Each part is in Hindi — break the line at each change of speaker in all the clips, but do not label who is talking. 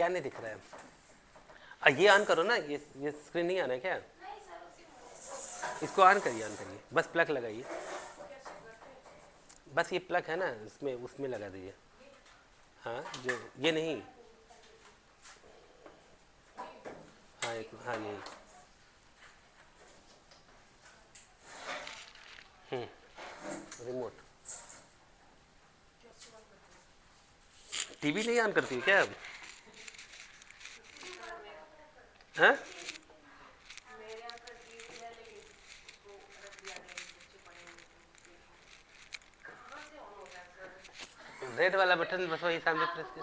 क्या नहीं दिख रहा है? ये ऑन करो ना, ये स्क्रीन नहीं आना है क्या? इसको ऑन करिए, बस प्लग लगाइए, बस ये प्लग है ना इसमें, उसमें लगा दीजिए। हाँ, जो ये नहीं, हाँ एक, हाँ यही। रिमोट टीवी नहीं ऑन करती है क्या अब? हाँ, रेड वाला बटन बस वही सामने प्रेस कर।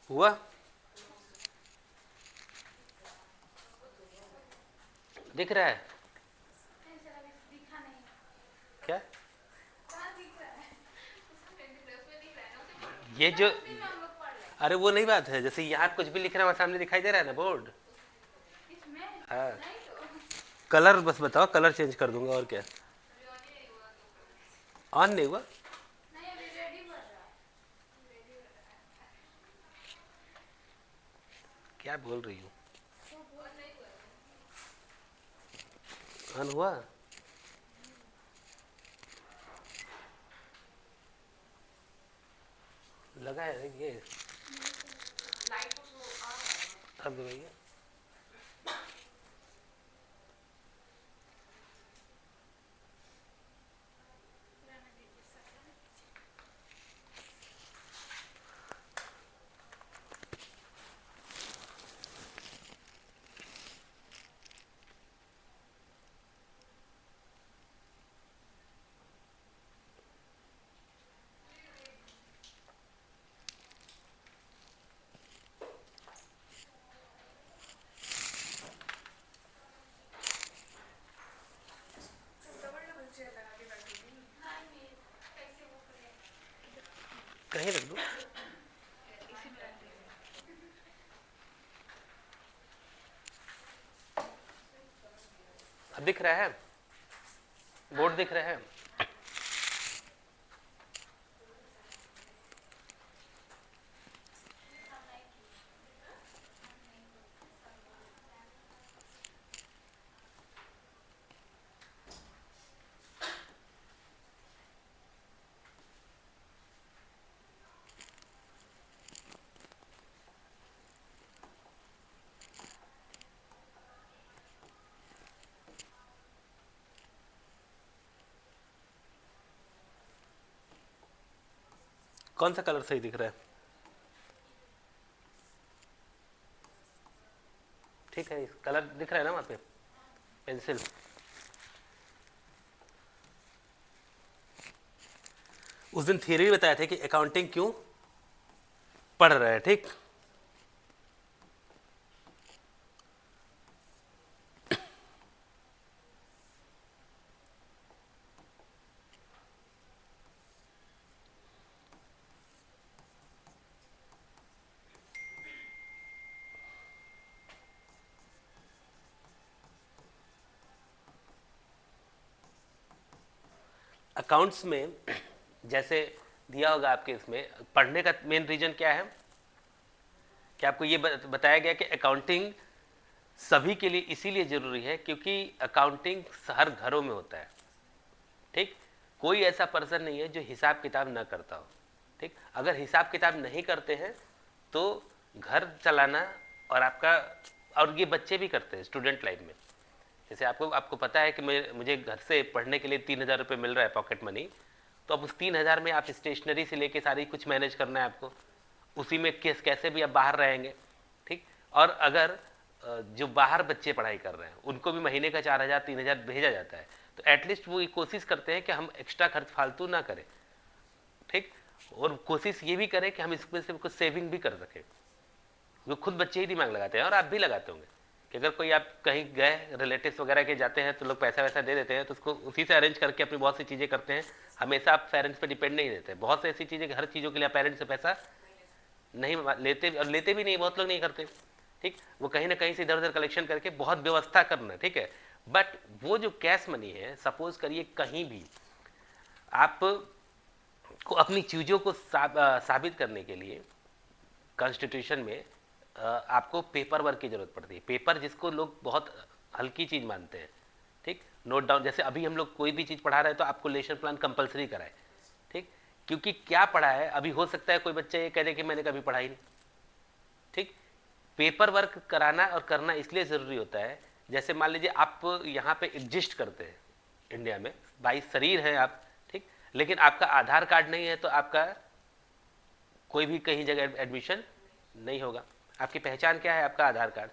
हुआ? दिख रहा है क्या? ये जो, अरे वो नहीं बात है, जैसे यहाँ कुछ भी लिख रहा है वहाँ सामने दिखाई दे रहा है ना बोर्ड। हाँ, कलर बस बताओ, कलर चेंज कर दूंगा और क्या। ऑन नहीं हुआ? क्या बोल रही हूँ? ऑन हुआ? लगा है ये, अब दबाइए। कहीं रख दो। अब दिख रहा है? बोर्ड दिख रहा है? कौन सा कलर सही दिख रहा है? ठीक है, कलर दिख रहा है ना वहाँ पे, पेंसिल। उस दिन थियरी भी बताया थे कि अकाउंटिंग क्यों पढ़ रहे हैं, ठीक? अकाउंट्स में जैसे दिया होगा आपके, इसमें पढ़ने का मेन रीजन क्या है कि आपको ये बताया गया कि अकाउंटिंग सभी के लिए इसीलिए जरूरी है क्योंकि अकाउंटिंग हर घरों में होता है, ठीक? कोई ऐसा पर्सन नहीं है जो हिसाब किताब ना करता हो, ठीक? अगर हिसाब किताब नहीं करते हैं तो घर चलाना, और आपका, और ये बच्चे भी करते हैं स्टूडेंट लाइफ में। जैसे आपको पता है कि मुझे घर से पढ़ने के लिए 3,000 रुपये मिल रहा है पॉकेट मनी, तो अब उस 3,000 में आप स्टेशनरी से लेके सारी कुछ मैनेज करना है आपको, उसी में कैसे भी आप बाहर रहेंगे, ठीक? और अगर जो बाहर बच्चे पढ़ाई कर रहे हैं उनको भी महीने का 4,000 3,000 भेजा जाता है, तो एटलीस्ट वो कोशिश करते हैं कि हम एक्स्ट्रा खर्च फालतू ना करें, ठीक? और कोशिश ये भी करें कि हम इसमें से कुछ सेविंग भी कर सकें। वो खुद बच्चे ही दिमाग लगाते हैं, और आप भी लगाते होंगे कि अगर कोई आप कहीं गए रिलेटिव्स वगैरह के जाते हैं तो लोग पैसा वैसा दे देते हैं, तो उसको उसी से अरेंज करके अपनी बहुत सी चीज़ें करते हैं। हमेशा आप पेरेंट्स पे डिपेंड नहीं रहते, बहुत सी ऐसी चीज़ें, हर चीज़ों के लिए पेरेंट्स से पैसा नहीं लेते, और लेते भी नहीं, बहुत लोग नहीं करते, ठीक? वो कहीं ना कहीं से इधर उधर कलेक्शन करके बहुत व्यवस्था करना, ठीक है? बट वो जो कैश मनी है, सपोज करिए कहीं भी आप को अपनी चीज़ों को साबित करने के लिए कॉन्स्टिट्यूशन में आपको पेपर वर्क की जरूरत पड़ती है। पेपर जिसको लोग बहुत हल्की चीज़ मानते हैं, ठीक, नोट डाउन। जैसे अभी हम लोग कोई भी चीज़ पढ़ा रहे हैं तो आपको लेसन प्लान कंपलसरी कराए, ठीक, क्योंकि क्या पढ़ा है, अभी हो सकता है कोई बच्चा ये कह दे कि मैंने कभी पढ़ा ही नहीं, ठीक। पेपर वर्क कराना और करना इसलिए ज़रूरी होता है, जैसे मान लीजिए आप यहाँ पे एग्जिस्ट करते हैं इंडिया में, 22 शरीर हैं आप, ठीक, लेकिन आपका आधार कार्ड नहीं है तो आपका कोई भी कहीं जगह एडमिशन नहीं होगा। आपकी पहचान क्या है? आपका आधार कार्ड।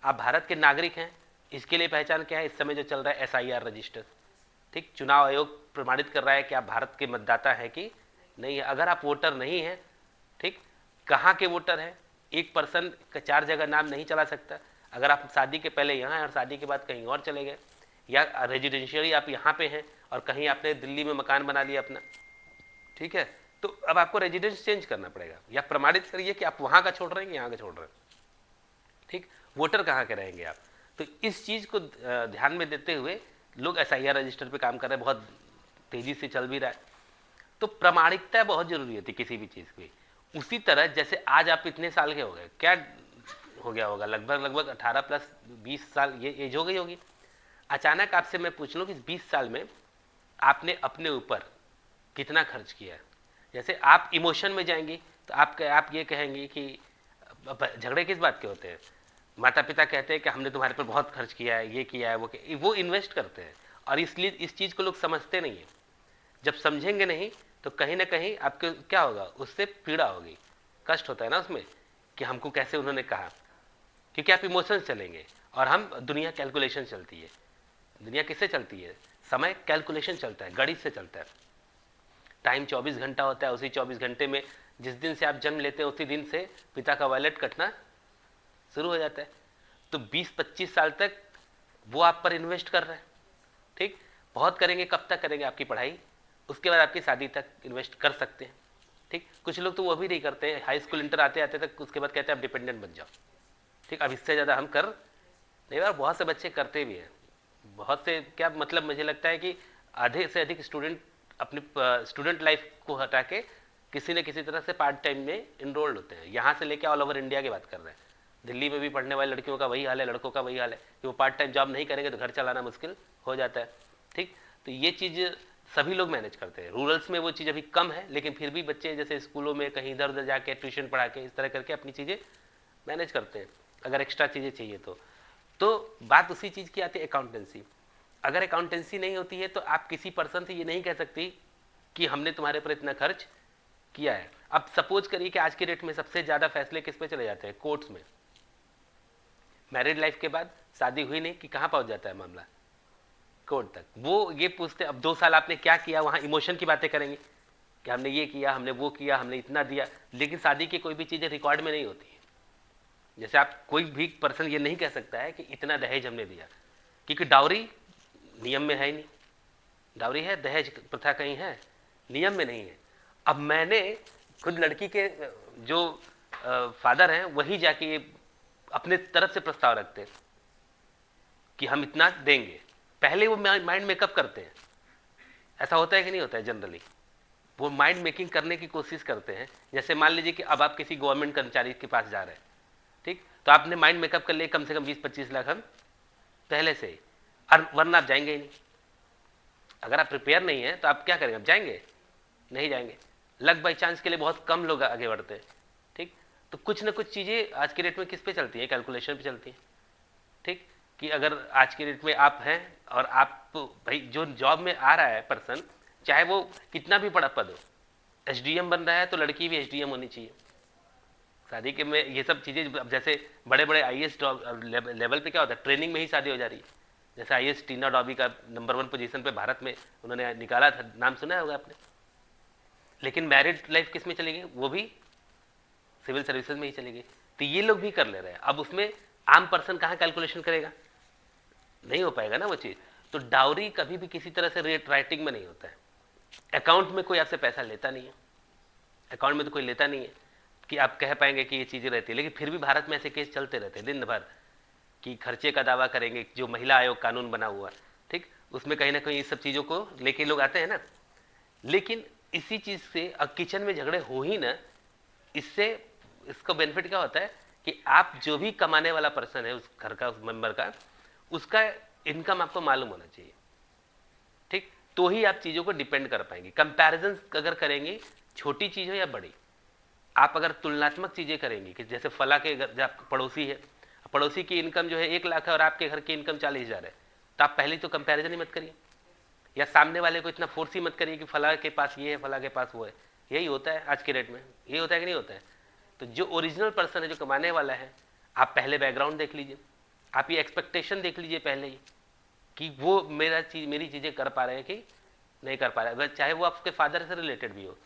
आप भारत के नागरिक हैं, इसके लिए पहचान क्या है? इस समय जो चल रहा है SIR रजिस्टर, ठीक, चुनाव आयोग प्रमाणित कर रहा है कि आप भारत के मतदाता हैं कि नहीं है। अगर आप वोटर नहीं हैं, ठीक, कहाँ के वोटर हैं? एक पर्सन का 4 जगह नाम नहीं चला सकता। अगर आप शादी के पहले यहाँ हैं और शादी के बाद कहीं और चले गए, या रेजिडेंशियली आप यहाँ पे हैं और कहीं आपने दिल्ली में मकान बना लिया अपना, ठीक है, तो अब आपको रेजिडेंस चेंज करना पड़ेगा, या प्रमाणित करिए कि आप वहाँ का छोड़ रहे हैं, यहाँ का छोड़ रहे हैं, ठीक। वोटर कहाँ के रहेंगे आप? तो इस चीज़ को ध्यान में देते हुए लोग SIR रजिस्टर पे काम कर रहे हैं, बहुत तेज़ी से चल भी रहा है। तो प्रामाणिकता बहुत ज़रूरी होती है किसी भी चीज़ की। उसी तरह जैसे आज आप इतने साल के हो गए, क्या हो गया होगा, लगभग 18 प्लस 20 साल ये एज हो गई होगी। अचानक आपसे मैं पूछ लूँ कि 20 साल में आपने अपने ऊपर कितना खर्च किया है। जैसे आप इमोशन में जाएंगी तो आप ये कहेंगे कि झगड़े किस बात के होते हैं, माता पिता कहते हैं कि हमने तुम्हारे पर बहुत खर्च किया है, ये किया है, वो इन्वेस्ट करते हैं, और इसलिए इस चीज़ को लोग समझते नहीं है। जब समझेंगे नहीं तो कहीं ना कहीं आपको क्या होगा, उससे पीड़ा होगी, कष्ट होता है ना उसमें, कि हमको कैसे उन्होंने कहा, क्योंकि आप इमोशंस चलेंगे और हम दुनिया कैलकुलेशन चलती है। दुनिया किससे चलती है? समय कैलकुलेशन चलता है, गणित से चलता है। टाइम 24 घंटा होता है, उसी 24 घंटे में जिस दिन से आप जन्म लेते हैं उसी दिन से पिता का वॉलेट कटना शुरू हो जाता है। तो 20-25 साल तक वो आप पर इन्वेस्ट कर रहे हैं, ठीक। बहुत करेंगे, कब तक करेंगे? आपकी पढ़ाई, उसके बाद आपकी शादी तक इन्वेस्ट कर सकते हैं, ठीक। कुछ लोग तो वो भी नहीं करते हैं, हाई स्कूल इंटर आते आते तक, उसके बाद कहते हैं आप डिपेंडेंट बन जाओ, ठीक। अब इससे ज़्यादा हम कर नहीं, बार बहुत से बच्चे करते भी हैं, बहुत से, क्या मतलब, मुझे लगता है कि आधे से अधिक स्टूडेंट अपनी स्टूडेंट लाइफ को हटा के किसी न किसी तरह से पार्ट टाइम में इनरोल्ड होते हैं। यहाँ से लेके ऑल ओवर इंडिया की बात कर रहे हैं। दिल्ली में भी पढ़ने वाले लड़कियों का वही हाल है, लड़कों का वही हाल है कि वो पार्ट टाइम जॉब नहीं करेंगे तो घर चलाना मुश्किल हो जाता है, ठीक। तो ये चीज़ सभी लोग मैनेज करते हैं। रूरल्स में वो चीज़ अभी कम है, लेकिन फिर भी बच्चे जैसे स्कूलों में कहीं इधर उधर जाके ट्यूशन पढ़ा के इस तरह करके अपनी चीज़ें मैनेज करते हैं, अगर एक्स्ट्रा चीज़ें चाहिए तो बात उसी चीज़ की आती है, अकाउंटेंसी। अगर अकाउंटेंसी नहीं होती है तो आप किसी पर्सन से ये नहीं कह सकती कि हमने तुम्हारे पर इतना खर्च किया है। अब सपोज करिए कि आज के डेट में सबसे ज़्यादा फैसले किस पे चले जाते हैं? कोर्ट्स में। मैरिड लाइफ के बाद शादी हुई नहीं कि कहाँ पहुँच जाता है मामला? कोर्ट तक। वो ये पूछते अब 2 साल आपने क्या किया, वहाँ इमोशन की बातें करेंगे कि हमने ये किया, हमने वो किया, हमने इतना दिया, लेकिन शादी की कोई भी चीज़ें रिकॉर्ड में नहीं होती है। जैसे आप कोई भी पर्सन ये नहीं कह सकता है कि इतना दहेज हमने दिया, क्योंकि डाउरी नियम में है ही नहीं। डाउरी है, दहेज प्रथा कहीं है, नियम में नहीं है। अब मैंने खुद लड़की के जो फादर हैं वही जाके अपने तरफ से प्रस्ताव रखते हैं कि हम इतना देंगे। पहले वो माइंड मेकअप करते हैं। ऐसा होता है कि नहीं होता है? जनरली वो माइंड मेकिंग करने की कोशिश करते हैं। जैसे मान लीजिए कि अब आप किसी गवर्नमेंट कर्मचारी के पास जा रहे हैं, ठीक, तो आपने माइंड मेकअप कर लिया कम से कम 20-25 लाख हम पहले से ही, और वरना आप जाएंगे ही नहीं। अगर आप प्रिपेयर नहीं है तो आप क्या करेंगे? आप जाएंगे नहीं? जाएंगे। लक बाई चांस के लिए बहुत कम लोग आगे बढ़ते हैं, ठीक। तो कुछ ना कुछ चीज़ें आज के डेट में किस पे चलती हैं? कैलकुलेशन पे चलती हैं, ठीक। कि अगर आज के डेट में आप हैं और आप भाई जो जॉब में आ रहा है पर्सन, चाहे वो कितना भी बड़ा पद हो, SDM बन रहा है तो लड़की भी SDM होनी चाहिए। शादी के में ये सब चीज़ें, जैसे बड़े बड़े IAS लेवल पे क्या होता है, ट्रेनिंग में ही शादी हो जा रही है। जैसे IAS टीना डॉबी का नंबर 1 पोजीशन पे भारत में उन्होंने निकाला था, नाम सुना होगा आपने। लेकिन मैरिड लाइफ किस में चली गई? वो भी सिविल सर्विसेज में ही चली गई। तो ये लोग भी कर ले रहे हैं। अब उसमें आम पर्सन कहाँ कैलकुलेशन करेगा? नहीं हो पाएगा ना वो चीज़। तो डाउरी कभी भी किसी तरह से रेट राइटिंग में नहीं होता है। अकाउंट में कोई आपसे पैसा लेता नहीं है, अकाउंट में तो कोई लेता नहीं है कि आप कह पाएंगे कि ये चीज़ें रहती है। लेकिन फिर भी भारत में ऐसे केस चलते रहते हैं दिन भर। कि खर्चे का दावा करेंगे, जो महिला आयोग कानून बना हुआ, ठीक, उसमें कहीं ना कहीं इस सब चीज़ों को लेके लोग आते हैं ना। लेकिन इसी चीज़ से अब किचन में झगड़े हो ही ना, इससे इसका बेनिफिट क्या होता है कि आप जो भी कमाने वाला पर्सन है उस घर का, उस मेंबर का, उसका इनकम आपको मालूम होना चाहिए, ठीक, तो ही आप चीज़ों को डिपेंड कर पाएंगे। कंपैरिजन अगर करेंगे, छोटी चीज़ हो या बड़ी, आप अगर तुलनात्मक चीज़ें करेंगे कि जैसे फला के घर जब पड़ोसी है, पड़ोसी की इनकम जो है 1 लाख है और आपके घर की इनकम 40,000 है, तो आप पहले तो कंपैरिजन ही मत करिए, या सामने वाले को इतना फोर्स ही मत करिए कि फला के पास ये है, फला के पास वो है। यही होता है आज के डेट में, ये होता है कि नहीं होता है? तो जो ओरिजिनल पर्सन है, जो कमाने वाला है, आप पहले बैकग्राउंड देख लीजिए, आप ये एक्सपेक्टेशन देख लीजिए पहले ही कि वो मेरी चीज़ें कर पा रहे हैं कि नहीं कर पा रहे हैं, चाहे वो आपके फादर से रिलेटेड भी हो।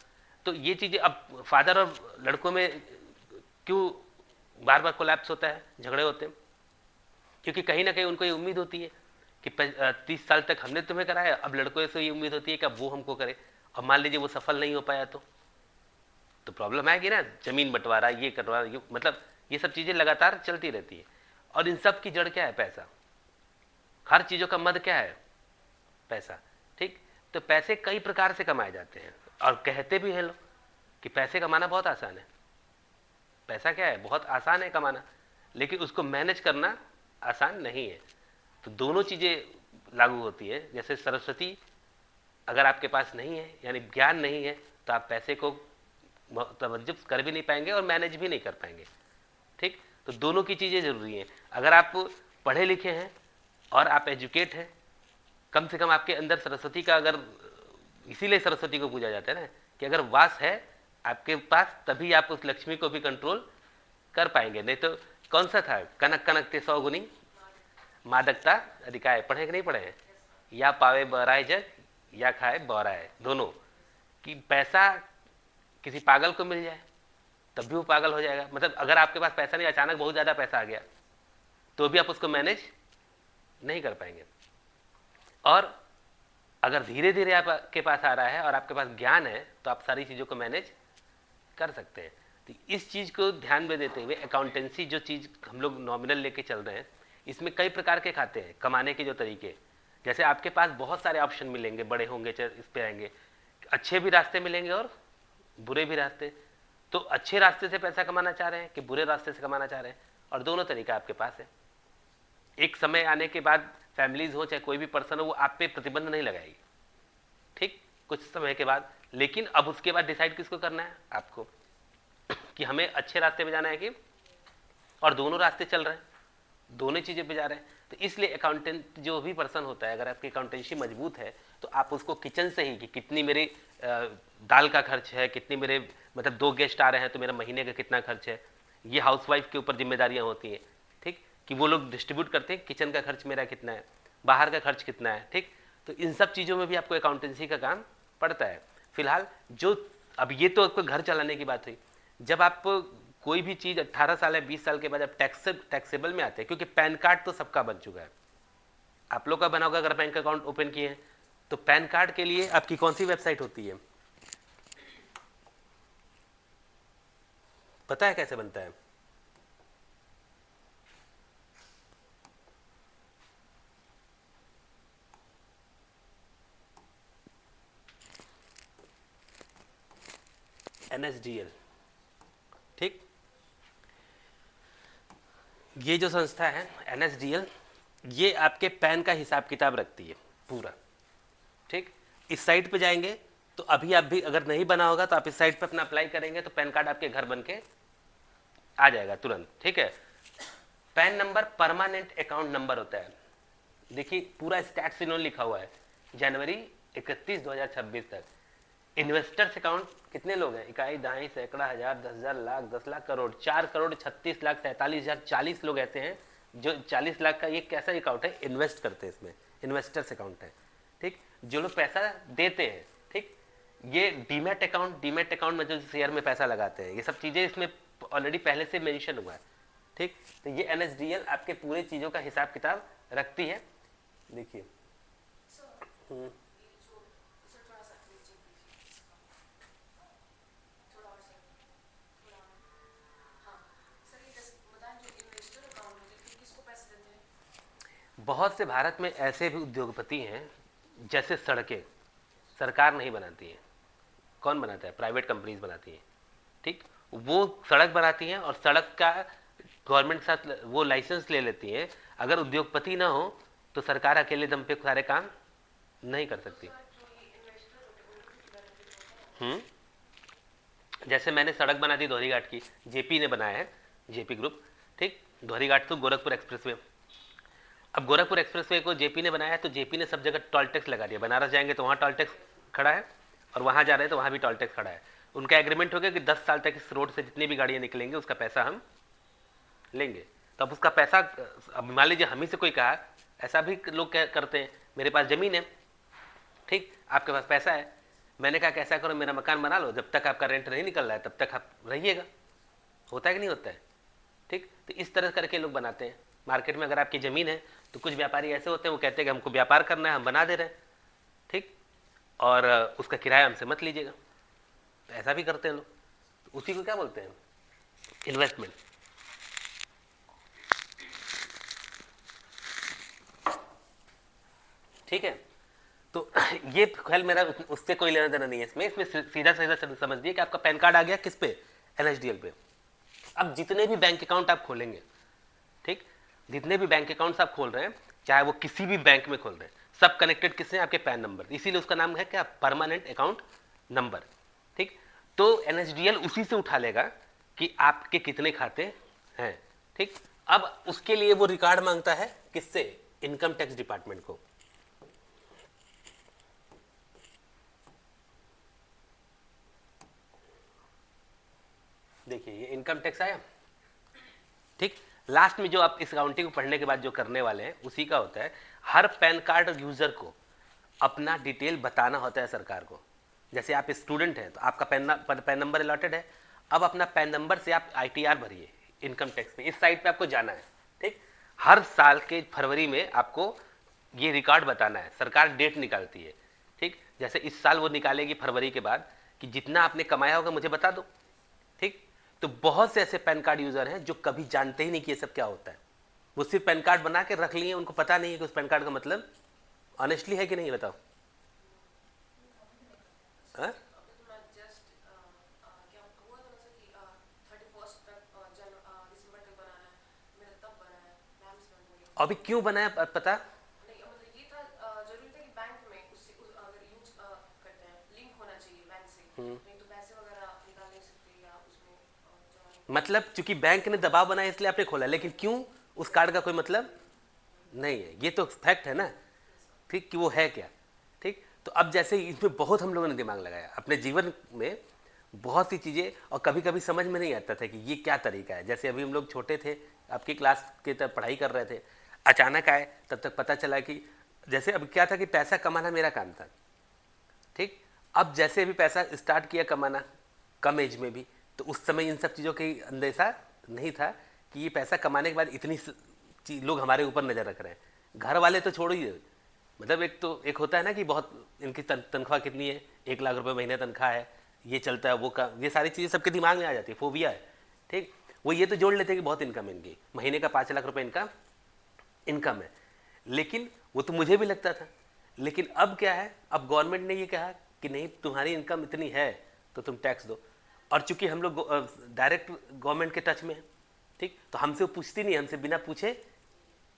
तो ये चीज़ें अब फादर और लड़कों में क्यों बार बार कोलैप्स होता है, झगड़े होते हैं? क्योंकि कहीं ना कहीं उनको ये उम्मीद होती है कि 30 साल तक हमने तुम्हें कराया, अब लड़कों से ये उम्मीद होती है कि अब वो हमको करे, और मान लीजिए वो सफल नहीं हो पाया तो प्रॉब्लम आएगी ना, जमीन बंटवारा, ये करवा, ये मतलब ये सब चीज़ें लगातार चलती रहती है। और इन सब की जड़ क्या है? पैसा। हर चीज़ों का मद क्या है? पैसा, ठीक। तो पैसे कई प्रकार से कमाए जाते हैं, और कहते भी हैं लोग कि पैसे कमाना बहुत आसान है। पैसा क्या है? बहुत आसान है कमाना, लेकिन उसको मैनेज करना आसान नहीं है। तो दोनों चीज़ें लागू होती है। जैसे सरस्वती अगर आपके पास नहीं है, यानी ज्ञान नहीं है, तो आप पैसे को तवज्जुह कर भी नहीं पाएंगे और मैनेज भी नहीं कर पाएंगे, ठीक। तो दोनों की चीज़ें ज़रूरी हैं। अगर आप पढ़े लिखे हैं और आप एजुकेट हैं, कम से कम आपके अंदर सरस्वती का, अगर, इसीलिए सरस्वती को पूजा जाता है ना, कि अगर वास है आपके पास, तभी आप उस लक्ष्मी को भी कंट्रोल कर पाएंगे। नहीं तो कौन सा था, कनक कनक ते 100 गुनी मादकता अधिकाय, पढ़े कि नहीं पढ़े हैं? या पावे बहराए जग, या खाए बहराए, दोनों। कि पैसा किसी पागल को मिल जाए तब भी वो पागल हो जाएगा। मतलब अगर आपके पास पैसा नहीं, अचानक बहुत ज़्यादा पैसा आ गया, तो भी आप उसको मैनेज नहीं कर पाएंगे। और अगर धीरे धीरे आपके पास आ रहा है और आपके पास ज्ञान है, तो आप सारी चीज़ों को मैनेज कर सकते हैं। तो इस चीज़ को ध्यान में देते हुए, अकाउंटेंसी जो चीज़ हम लोग नॉमिनल लेके चल रहे हैं, इसमें कई प्रकार के खाते हैं कमाने के जो तरीके। जैसे आपके पास बहुत सारे ऑप्शन मिलेंगे, बड़े होंगे, इस पे आएंगे, अच्छे भी रास्ते मिलेंगे और बुरे भी रास्ते। तो अच्छे रास्ते से पैसा कमाना चाह रहे हैं कि बुरे रास्ते से कमाना चाह रहे हैं, और दोनों तरीका आपके पास है। एक समय आने के बाद फैमिलीज हो चाहे कोई भी पर्सन हो, वो आप पे प्रतिबंध नहीं लगाएगी, ठीक, कुछ समय के बाद। लेकिन अब उसके बाद डिसाइड किसको करना है? आपको, कि हमें अच्छे रास्ते पे जाना है कि, और दोनों रास्ते चल रहे हैं, दोनों चीज़ें पे जा रहे हैं। तो इसलिए अकाउंटेंट जो भी पर्सन होता है, अगर आपकी अकाउंटेंसी मजबूत है, तो आप उसको किचन से ही, कि कितनी मेरी दाल का खर्च है, कितनी मेरे, मतलब 2 गेस्ट आ रहे हैं तो मेरा महीने का कितना खर्च है, ये हाउसवाइफ के ऊपर जिम्मेदारियां होती हैं, ठीक, कि वो लोग डिस्ट्रीब्यूट करते हैं किचन का खर्च मेरा कितना है, बाहर का खर्च कितना है, ठीक। तो इन सब चीज़ों में भी आपको अकाउंटेंसी का काम पड़ता है। फिलहाल जो, अब ये तो आपको घर चलाने की बात हुई। जब आप कोई भी चीज़ 18 साल या 20 साल के बाद आप टैक्सेबल में आते हैं, क्योंकि पैन कार्ड तो सबका बन चुका है, आप लोग का बना होगा अगर बैंक अकाउंट ओपन किए हैं, तो पैन कार्ड के लिए आपकी कौन सी वेबसाइट होती है? पता है कैसे बनता है? NSDL, ठीक। ये जो संस्था है NSDL, ये आपके पैन का हिसाब किताब रखती है पूरा, ठीक। इस साइट पे जाएंगे तो अभी आप भी अगर नहीं बना होगा तो आप इस साइट पे अपना अप्लाई करेंगे तो पैन कार्ड आपके घर बन के आ जाएगा तुरंत, ठीक है। Pan number permanent account number होता है। देखिए पूरा स्टैट्स इन्होंने लिखा हुआ है, जनवरी 31 2026 तक। इन्वेस्टर्स अकाउंट कितने लोग हैं? इकाई, दहाई, सैकड़ा, हजार, 10,000, लाख, 10 लाख, करोड़, 4 करोड़ 36 लाख 47,000, 40 लोग ऐसे हैं जो 40 लाख का, ये कैसा अकाउंट है? इन्वेस्ट करते हैं इसमें, इन्वेस्टर्स अकाउंट है, ठीक। जो लोग पैसा देते हैं, ठीक। ये डीमैट अकाउंट में जो शेयर में पैसा लगाते हैं, ये सब चीज़ें इसमें ऑलरेडी पहले से मेंशन हुआ है, ठीक। तो ये NSDL आपके पूरे चीज़ों का हिसाब किताब रखती है। देखिए बहुत से भारत में ऐसे भी उद्योगपति हैं, जैसे सड़कें सरकार नहीं बनाती है, कौन बनाता है? प्राइवेट कंपनीज बनाती हैं। ठीक, वो सड़क बनाती हैं और सड़क का गवर्नमेंट के साथ वो लाइसेंस ले लेती है। अगर उद्योगपति ना हो तो सरकार अकेले दम पे सारे काम नहीं कर सकती। जैसे मैंने सड़क बना दी दोहरी घाट की, जेपी ने बनाया है, जेपी ग्रुप। ठीक, दोहरी घाट तो गोरखपुर एक्सप्रेसवे। अब गोरखपुर एक्सप्रेसवे को जेपी ने बनाया, तो जेपी ने सब जगह टोल टैक्स लगा दिया। बनारस जाएंगे तो वहाँ टोल टैक्स खड़ा है, और वहाँ जा रहे हैं तो वहाँ भी टोल टैक्स खड़ा है। उनका एग्रीमेंट हो गया कि 10 साल तक इस रोड से जितनी भी गाड़ियाँ निकलेंगी उसका पैसा हम लेंगे। तो अब उसका पैसा, अब मान लीजिए हम ही से कोई कहा, ऐसा भी लोग करते हैं, मेरे पास ज़मीन है, ठीक, आपके पास पैसा है, मैंने कहा कैसा करो, मेरा मकान बना लो, जब तक आपका रेंट नहीं निकल रहा है तब तक आप रहिएगा। होता है कि नहीं होता है? ठीक, तो इस तरह करके लोग बनाते हैं। मार्केट में अगर आपकी ज़मीन है तो कुछ व्यापारी ऐसे होते हैं, वो कहते हैं कि हमको व्यापार करना है, हम बना दे रहे हैं, ठीक, और उसका किराया हमसे मत लीजिएगा। तो ऐसा भी करते हैं लोग, तो उसी को क्या बोलते हैं? इन्वेस्टमेंट। ठीक है, तो ये ख्याल मेरा उससे कोई लेना देना नहीं है इसमें सीधा सीधा समझिए कि आपका पैन कार्ड आ गया किस पे? एनएसडीएल पे। अब जितने भी बैंक अकाउंट आप खोलेंगे, ठीक, जितने भी बैंक अकाउंट्स आप खोल रहे हैं, चाहे वो किसी भी बैंक में खोल रहे हैं, सब कनेक्टेड किससे? आपके पैन नंबर, इसीलिए उसका नाम है क्या? Permanent account number. ठीक, तो एनएसडीएल उसी से उठा लेगा कि आपके कितने खाते हैं। ठीक, अब उसके लिए वो रिकॉर्ड मांगता है किससे? इनकम टैक्स डिपार्टमेंट को। देखिए ये इनकम टैक्स आया, ठीक, लास्ट में जो आप इस अकाउंटिंग को पढ़ने के बाद जो करने वाले हैं उसी का होता है, हर पैन कार्ड यूजर को अपना डिटेल बताना होता है सरकार को। जैसे आप स्टूडेंट हैं तो आपका पैन नंबर अलॉटेड है, अब अपना पैन नंबर से आप आईटीआर भरिए इनकम टैक्स पे, इस साइट पे आपको जाना है। ठीक, हर साल के फरवरी में आपको ये रिकॉर्ड बताना है, सरकार डेट निकालती है। ठीक, जैसे इस साल वो निकालेगी फरवरी के बाद कि जितना आपने कमाया होगा मुझे बता दो। ठीक, तो बहुत से ऐसे पैन कार्ड यूजर हैं जो कभी जानते ही नहीं कि ये सब क्या होता है। वो सिर्फ पैन कार्ड बना के रख लिए, उनको पता नहीं है कि उस पैन कार्ड का मतलब ऑनेस्टली है कि नहीं, बताओ। हाँ? अभी क्यों बनाया पता? मतलब चूंकि बैंक ने दबाव बनाया इसलिए आपने खोला, लेकिन क्यों? उस कार्ड का कोई मतलब नहीं है, ये तो फैक्ट है ना, ठीक, कि वो है क्या। ठीक, तो अब जैसे इसमें बहुत हम लोगों ने दिमाग लगाया अपने जीवन में, बहुत सी चीज़ें, और कभी कभी समझ में नहीं आता था कि ये क्या तरीका है। जैसे अभी हम लोग छोटे थे, आपकी क्लास के तब पढ़ाई कर रहे थे, अचानक आए, तब तक पता चला कि जैसे अब क्या था कि पैसा कमाना मेरा काम था। ठीक, अब जैसे भी पैसा स्टार्ट किया कमाना कम एज में भी, तो उस समय इन सब चीज़ों की अंदेशा नहीं था कि ये पैसा कमाने के बाद इतनी लोग हमारे ऊपर नज़र रख रहे हैं। घर वाले तो छोड़ो ही, मतलब एक तो एक होता है ना कि बहुत इनकी तनख्वाह कितनी है, 1 लाख रुपए महीने तनख्वाह है, ये चलता है वो का, ये सारी चीज़ें सबके दिमाग में आ जाती है, फोबिया है। ठीक, वो ये तो जोड़ लेते हैं कि बहुत इनकम है इनकी, महीने का 5 लाख रुपए इनका इनकम है। लेकिन वो तो मुझे भी लगता था, लेकिन अब क्या है, अब गवर्नमेंट ने ये कहा कि नहीं, तुम्हारी इनकम इतनी है तो तुम टैक्स दो। और चूंकि हम लोग डायरेक्ट गवर्नमेंट के टच में है, ठीक, तो हमसे वो पूछती नहीं, हमसे बिना पूछे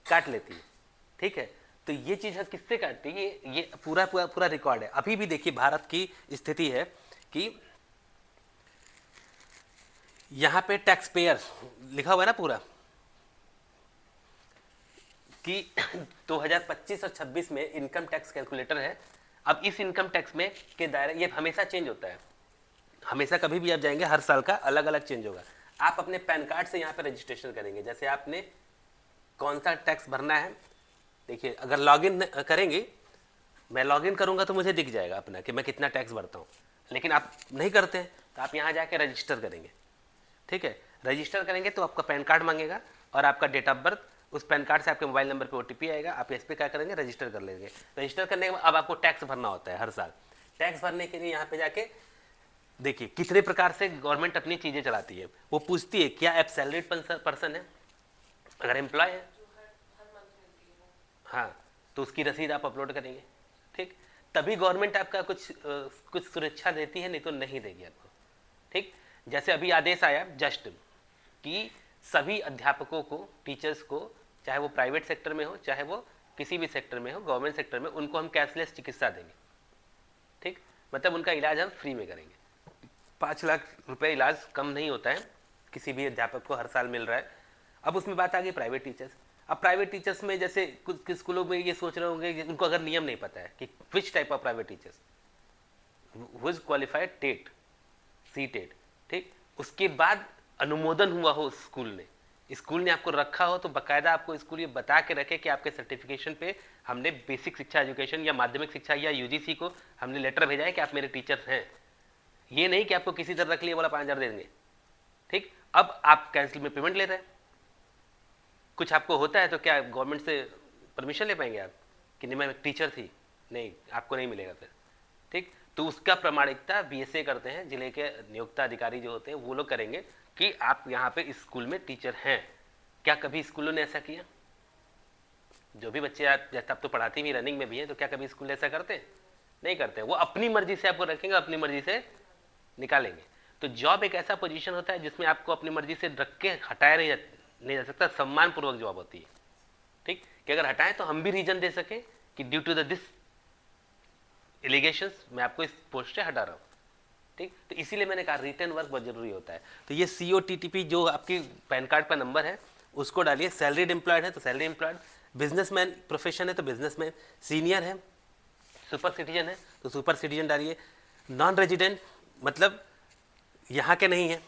काट लेती है। ठीक है, तो ये चीज़ किससे काटती है? ये पूरा पूरा पूरा रिकॉर्ड है। अभी भी देखिए भारत की स्थिति है कि यहाँ पे टैक्स पेयर लिखा हुआ है ना पूरा, कि 2025 और 26 में इनकम टैक्स कैलकुलेटर है। अब इस इनकम टैक्स में के दायरे, ये हमेशा चेंज होता है, हमेशा कभी भी आप जाएंगे हर साल का अलग अलग चेंज होगा। आप अपने पैन कार्ड से यहाँ पे रजिस्ट्रेशन करेंगे, जैसे आपने कौन सा टैक्स भरना है। देखिए अगर लॉगिन करेंगे, मैं लॉगिन करूँगा तो मुझे दिख जाएगा अपना कि मैं कितना टैक्स भरता हूँ, लेकिन आप नहीं करते हैं तो आप यहाँ जाके रजिस्टर करेंगे। ठीक है, रजिस्टर करेंगे तो आपका पैन कार्ड मांगेगा और आपका डेट ऑफ बर्थ, उस पैन कार्ड से आपके मोबाइल नंबर पे ओटीपी आएगा, आप इस पर क्या करेंगे, रजिस्टर कर लेंगे। रजिस्टर करने के बाद अब आपको टैक्स भरना होता है हर साल। टैक्स भरने के लिए यहाँ पे जाके देखिए कितने प्रकार से गवर्नमेंट अपनी चीज़ें चलाती है। वो पूछती है क्या आप सैलरीड पर्सन है, अगर एम्प्लॉय है, हाँ, तो उसकी रसीद आप अपलोड करेंगे, ठीक, तभी गवर्नमेंट आपका कुछ सुरक्षा देती है, नहीं तो नहीं देगी आपको, ठीक। जैसे अभी आदेश आया जस्ट कि सभी अध्यापकों को, टीचर्स को, चाहे वो प्राइवेट सेक्टर में हो चाहे वो किसी भी सेक्टर में हो, गवर्नमेंट सेक्टर में, उनको हम कैशलेस चिकित्सा देंगे, ठीक, मतलब उनका इलाज हम फ्री में करेंगे। 5 लाख रुपए इलाज कम नहीं होता है, किसी भी अध्यापक को हर साल मिल रहा है। अब उसमें बात आ गई प्राइवेट टीचर्स। अब प्राइवेट टीचर्स में जैसे कुछ स्कूलों में ये सोच रहे होंगे, उनको अगर नियम नहीं पता है कि which type of private teachers who is qualified TET, C TET, ठीक, उसके बाद अनुमोदन हुआ हो स्कूल ने आपको रखा हो, तो बकायदा आपको स्कूल ये बता के रखे कि आपके सर्टिफिकेशन पे हमने बेसिक शिक्षा एजुकेशन या माध्यमिक शिक्षा या यूजीसी को हमने लेटर भेजा है कि आप मेरे टीचर्स हैं। ये नहीं कि आपको किसी तरह रख लिया, बोला 5,000 दे देंगे, ठीक। अब आप कैंसिल में पेमेंट ले रहे हैं, कुछ आपको होता है तो क्या गवर्नमेंट से परमिशन ले पाएंगे आप कि नहीं मैं टीचर थी, नहीं, आपको नहीं मिलेगा फिर, ठीक। तो उसका प्रमाणिकता बीएसए करते हैं, जिले के नियोक्ता अधिकारी जो होते हैं वो लोग करेंगे कि आप यहाँ पे इस स्कूल में टीचर हैं। क्या कभी स्कूलों ने ऐसा किया? जो भी बच्चे आप, जैसे आप तो पढ़ाती भी रनिंग में भी हैं, तो क्या कभी स्कूल ऐसा करते हैं? नहीं करते। वो अपनी मर्जी से आपको रखेंगे, अपनी मर्जी से निकालेंगे। तो जॉब एक ऐसा पोजीशन होता है जिसमें आपको अपनी मर्जी से रख के हटाया नहीं जा सकता, सम्मान पूर्वक जॉब होती है, ठीक, कि अगर हटाएं तो हम भी रीजन दे सकें कि ड्यू टू दिस एलिगेशंस मैं आपको इस पोस्ट से हटा रहा हूं, ठीक। तो इसीलिए मैंने कहा रिटर्न वर्क बहुत जरूरी होता है। तो ये COTTP जो आपकी पैन कार्ड का नंबर है उसको डालिए। सैलरीड एम्प्लॉयड है तो सैलरी एम्प्लॉयड, बिजनेसमैन प्रोफेशन है तो बिजनेसमैन, सीनियर है, सुपर सिटीजन है तो सुपर सिटीजन डालिए, नॉन रेजिडेंट मतलब यहाँ के नहीं है,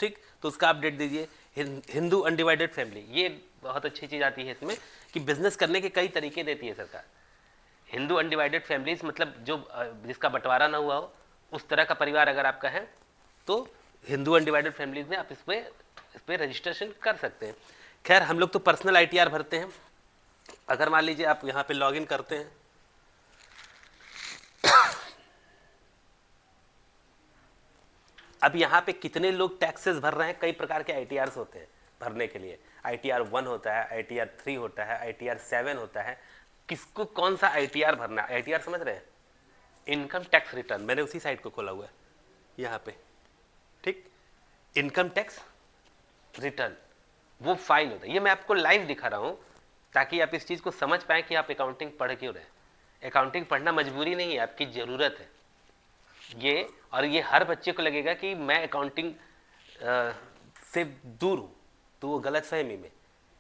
ठीक, तो उसका अपडेट दीजिए। हिंदू अनडिवाइडेड फैमिली, ये बहुत अच्छी चीज़ आती है इसमें कि बिजनेस करने के कई तरीके देती है सरकार। हिंदू अनडिवाइडेड फैमिलीज मतलब जो जिसका बंटवारा ना हुआ हो, उस तरह का परिवार अगर आपका है तो हिंदू अनडिवाइडेड फैमिलीज में आप इस पे रजिस्ट्रेशन कर सकते हैं। खैर हम लोग तो पर्सनल ITR भरते हैं। अगर मान लीजिए आप यहाँ पे लॉगिन करते हैं, अब यहाँ पे कितने लोग टैक्सेस भर रहे हैं, कई प्रकार के ITRs होते हैं भरने के लिए। ITR 1 होता है, ITR 3 होता है, ITR 7 होता है। किसको कौन सा ITR भरना है? ITR समझ रहे हैं? Income tax return. मैंने उसी साइट को खोला हुआ है यहाँ पे, ठीक, इनकम टैक्स रिटर्न वो फाइल होता है। ये मैं आपको लाइव दिखा रहा हूँ ताकि आप इस चीज़ को समझ पाएं कि आप अकाउंटिंग पढ़ क्यों रहे। अकाउंटिंग पढ़ना मजबूरी नहीं है, आपकी ज़रूरत है ये। और ये हर बच्चे को लगेगा कि मैं अकाउंटिंग से दूर हूँ, तो वो गलत फहमी में,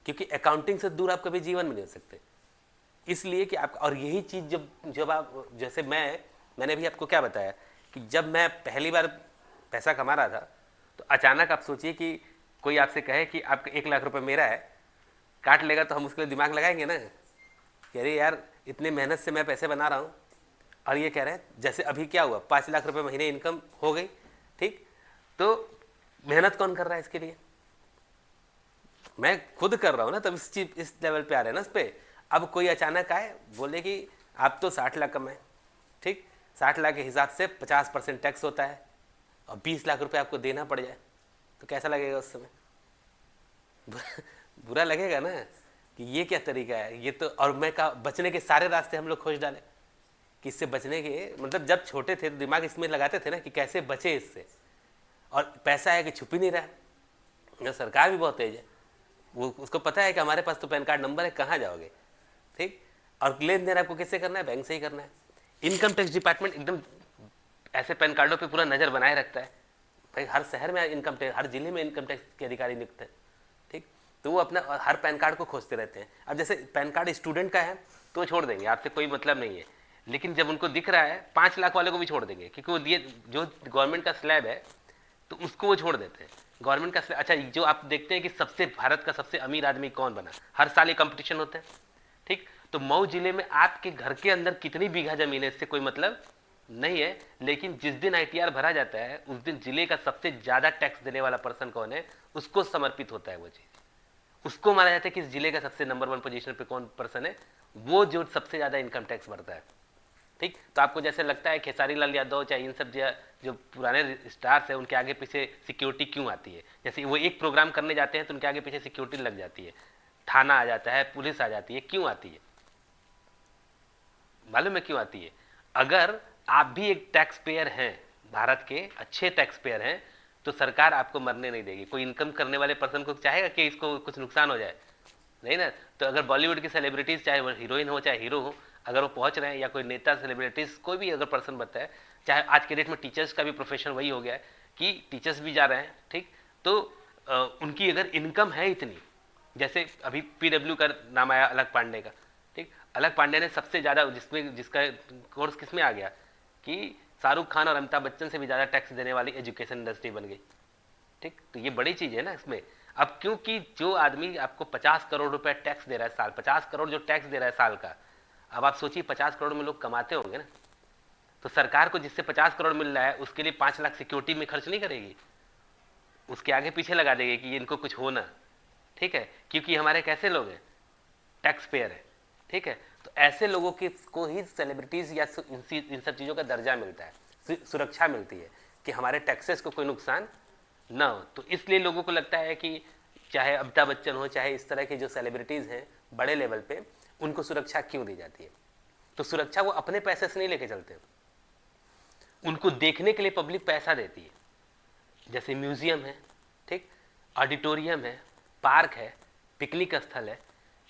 क्योंकि अकाउंटिंग से दूर आप कभी जीवन में नहीं हो सकते। इसलिए कि आप, और यही चीज़ जब आप, जैसे मैंने भी आपको क्या बताया कि जब मैं पहली बार पैसा कमा रहा था तो अचानक आप सोचिए कि कोई आपसे कहे कि आपका 1 लाख रुपए मेरा है, काट लेगा, तो हम उसके लिए दिमाग लगाएंगे ना कि अरे यार इतने मेहनत से मैं पैसे बना रहा हूँ और ये कह रहे हैं। जैसे अभी क्या हुआ, 5 लाख रुपए महीने इनकम हो गई, ठीक, तो मेहनत कौन कर रहा है इसके लिए? मैं खुद कर रहा हूँ ना, तब इस लेवल पे आ रहे हैं ना इस पे। अब कोई अचानक आए बोले कि आप तो 60 लाख कमाए, ठीक, 60 लाख के हिसाब से 50% टैक्स होता है और 20 लाख रुपए आपको देना पड़ जाए, तो कैसा लगेगा उस समय? बुरा लगेगा ना कि ये क्या तरीका है ये तो। और मैं कहा बचने के सारे रास्ते हम लोग खोज डाले कि इससे बचने के, मतलब जब छोटे थे दिमाग इसमें लगाते थे ना कि कैसे बचे इससे। और पैसा है कि छुप ही नहीं रहा, सरकार भी बहुत तेज है, वो उसको पता है कि हमारे पास तो पैन कार्ड नंबर है, कहाँ जाओगे, ठीक। और लेन देन आपको किससे करना है? बैंक से ही करना है। इनकम टैक्स डिपार्टमेंट एकदम ऐसे पैन कार्डों पे पूरा नज़र बनाए रखता है भाई। हर शहर में इनकम टैक्स, हर जिले में इनकम टैक्स के अधिकारी नियुक्त है, ठीक, तो वो अपना हर पैन कार्ड को खोजते रहते हैं। अब जैसे पैन कार्ड स्टूडेंट का है तो छोड़ देंगे, आपसे कोई मतलब नहीं है, लेकिन जब उनको दिख रहा है 5 लाख वाले को भी छोड़ देंगे, क्योंकि वो ये जो गवर्नमेंट का स्लैब है तो उसको वो छोड़ देते हैं। गवर्नमेंट का स्लैब, अच्छा जो आप देखते हैं कि सबसे भारत का सबसे अमीर आदमी कौन बना, हर साल ये कंपटीशन होता है, ठीक, तो मऊ जिले में आपके घर के अंदर कितनी बीघा जमीन है इससे कोई मतलब नहीं है, लेकिन जिस दिन ITR भरा जाता है उस दिन जिले का सबसे ज्यादा टैक्स देने वाला पर्सन कौन है, उसको समर्पित होता है वो चीज। उसको माना जाता है कि इस जिले का सबसे नंबर 1 पोजीशन पे कौन पर्सन है, वो जो सबसे ज्यादा इनकम टैक्स भरता है, ठीक। तो आपको जैसे लगता है खेसारी लाल यादव चाहे इन सब जो पुराने स्टार्स है उनके आगे पीछे सिक्योरिटी क्यों आती है? जैसे वो एक प्रोग्राम करने जाते हैं तो उनके आगे पीछे सिक्योरिटी लग जाती है, थाना आ जाता है, पुलिस आ जाती है, क्यों आती है? मालूम है क्यों आती है? अगर आप भी एक टैक्स पेयर हैं, भारत के अच्छे टैक्स पेयर हैं, तो सरकार आपको मरने नहीं देगी। कोई इनकम करने वाले पर्सन को चाहेगा कि इसको कुछ नुकसान हो जाए? नहीं ना। तो अगर बॉलीवुड की सेलिब्रिटीज, चाहे वो हीरोइन हो चाहे हीरो हो, अगर वो पहुंच रहे हैं, या कोई नेता सेलिब्रिटीज कोई भी अगर पर्सन बनता है, चाहे आज के डेट में टीचर्स का भी प्रोफेशन वही हो गया है कि टीचर्स भी जा रहे हैं, ठीक, तो उनकी अगर इनकम है इतनी, जैसे अभी पीडब्ल्यू का नाम आया अलग पांडे का, ठीक, अलग पांडे ने सबसे ज़्यादा, जिसमें जिसका कोर्स किस में आ गया कि शाहरुख खान और अमिताभ बच्चन से भी ज़्यादा टैक्स देने वाली एजुकेशन इंडस्ट्री बन गई, ठीक। तो ये बड़ी चीज़ है ना इसमें। अब क्योंकि जो आदमी आपको 50 करोड़ रुपए टैक्स दे रहा है साल, 50 करोड़ जो टैक्स दे रहा है साल का, अब आप सोचिए 50 करोड़ में लोग कमाते होंगे ना, तो सरकार को जिससे 50 करोड़ मिल रहा है उसके लिए 5 लाख सिक्योरिटी में खर्च नहीं करेगी, उसके आगे पीछे लगा देगी कि इनको कुछ हो ना, ठीक है, क्योंकि हमारे कैसे लोग हैं, टैक्स पेयर है, ठीक है। तो ऐसे लोगों के को ही सेलिब्रिटीज या इन सब चीज़ों का दर्जा मिलता है, सुरक्षा मिलती है कि हमारे टैक्सेस को कोई नुकसान ना हो। तो इसलिए लोगों को लगता है कि चाहे अमिताभ बच्चन हो, चाहे इस तरह के जो सेलिब्रिटीज़ हैं बड़े लेवल पे, उनको सुरक्षा क्यों दी जाती है? तो सुरक्षा वो अपने पैसे से नहीं लेके चलते, उनको देखने के लिए पब्लिक पैसा देती है। जैसे म्यूजियम है, ठीक, ऑडिटोरियम है, पार्क है, पिकनिक स्थल है,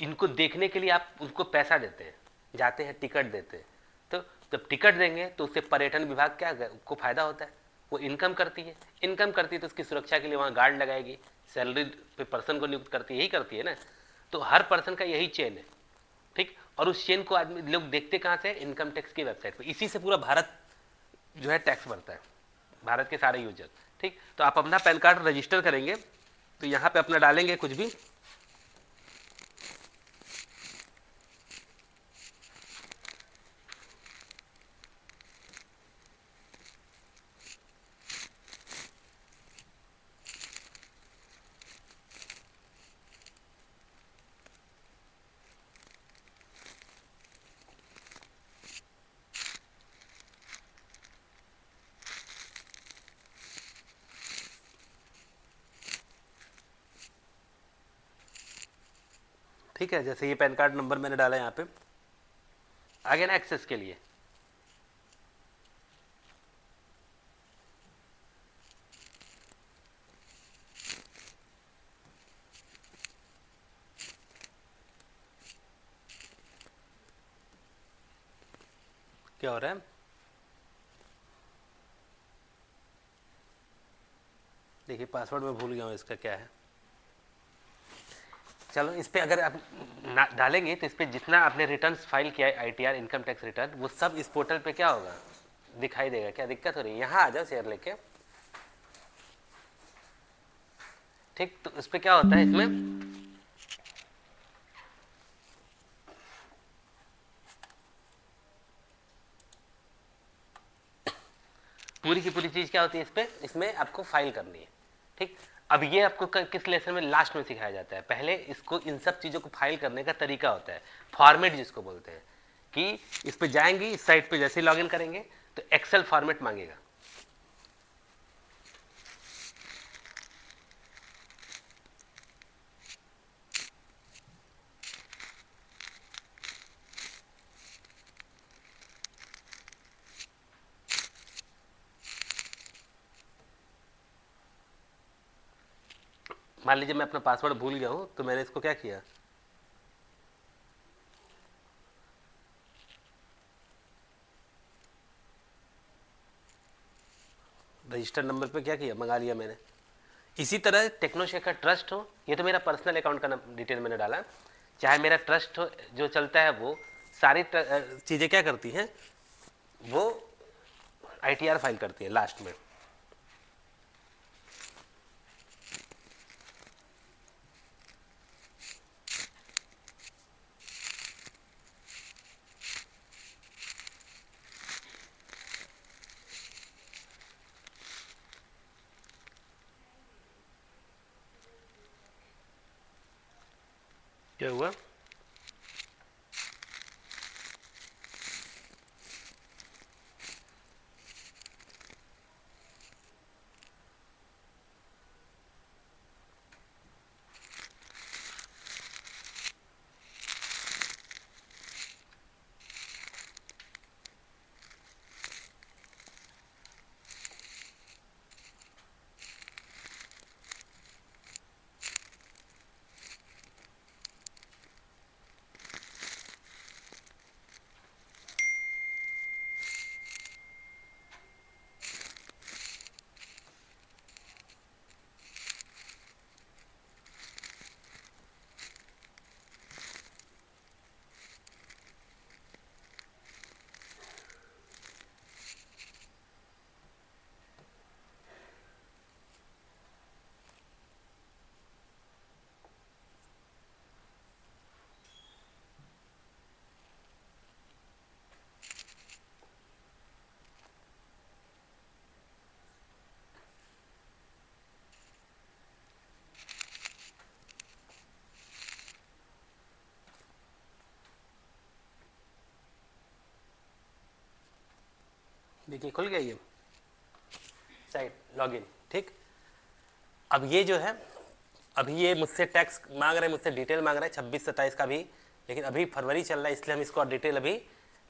इनको देखने के लिए आप उनको पैसा देते हैं, जाते हैं, टिकट देते हैं। तो जब टिकट देंगे तो उससे पर्यटन विभाग क्या को फायदा होता है, वो इनकम करती है, इनकम करती है तो उसकी सुरक्षा के लिए वहाँ गार्ड लगाएगी, सैलरी पे पर्सन को नियुक्त करती है, यही करती है ना। तो हर पर्सन का यही चेन है, ठीक। और उस चेन को आदमी लोग देखते कहाँ से? इनकम टैक्स की वेबसाइट पर। इसी से पूरा भारत जो है टैक्स भरता है, भारत के सारे यूजर, ठीक। तो आप अपना पैन कार्ड रजिस्टर करेंगे तो यहाँ पे अपना डालेंगे कुछ भी, ठीक है। जैसे ये पैन कार्ड नंबर मैंने डाला यहाँ पे, आगे ना एक्सेस के लिए, क्या हो रहा है? देखिए पासवर्ड मैं भूल गया हूँ इसका क्या है। चलो इस पे अगर आप डालेंगे तो इस पे जितना आपने रिटर्न्स फाइल किया है, आईटीआर इनकम टैक्स रिटर्न, वो सब इस पोर्टल पे क्या होगा, दिखाई देगा। क्या दिक्कत हो रही है? यहाँ आ जाओ शेयर लेके, ठीक। तो इस पे क्या होता है, इसमें पूरी की पूरी चीज क्या होती है, इस पे इसमें आपको फाइल करनी है, ठीक। अब ये आपको किस लेसन में लास्ट में सिखाया जाता है, पहले इसको इन सब चीजों को फाइल करने का तरीका होता है, फॉर्मेट जिसको बोलते हैं, कि इस पे जाएंगे, इस साइट पे जैसे लॉगिन करेंगे तो एक्सेल फॉर्मेट मांगेगा, मान लीजिए मैं अपना पासवर्ड भूल गया हूं, तो मैंने इसको क्या किया, रजिस्टर नंबर पे क्या किया, मंगा लिया मैंने। इसी तरह टेक्नोशेखर ट्रस्ट हो, ये तो मेरा पर्सनल अकाउंट का डिटेल मैंने डाला, चाहे मेरा ट्रस्ट हो जो चलता है, वो सारी चीज़ें क्या करती हैं, वो आईटीआर फाइल करती है लास्ट में। क्या हुआ? देखिए खुल गया ये साइट लॉगिन। ठीक, अब ये जो है, अभी ये मुझसे टैक्स मांग रहे हैं, मुझसे डिटेल मांग रहे हैं 26-27 का भी, लेकिन अभी फरवरी चल रहा है इसलिए हम इसको डिटेल अभी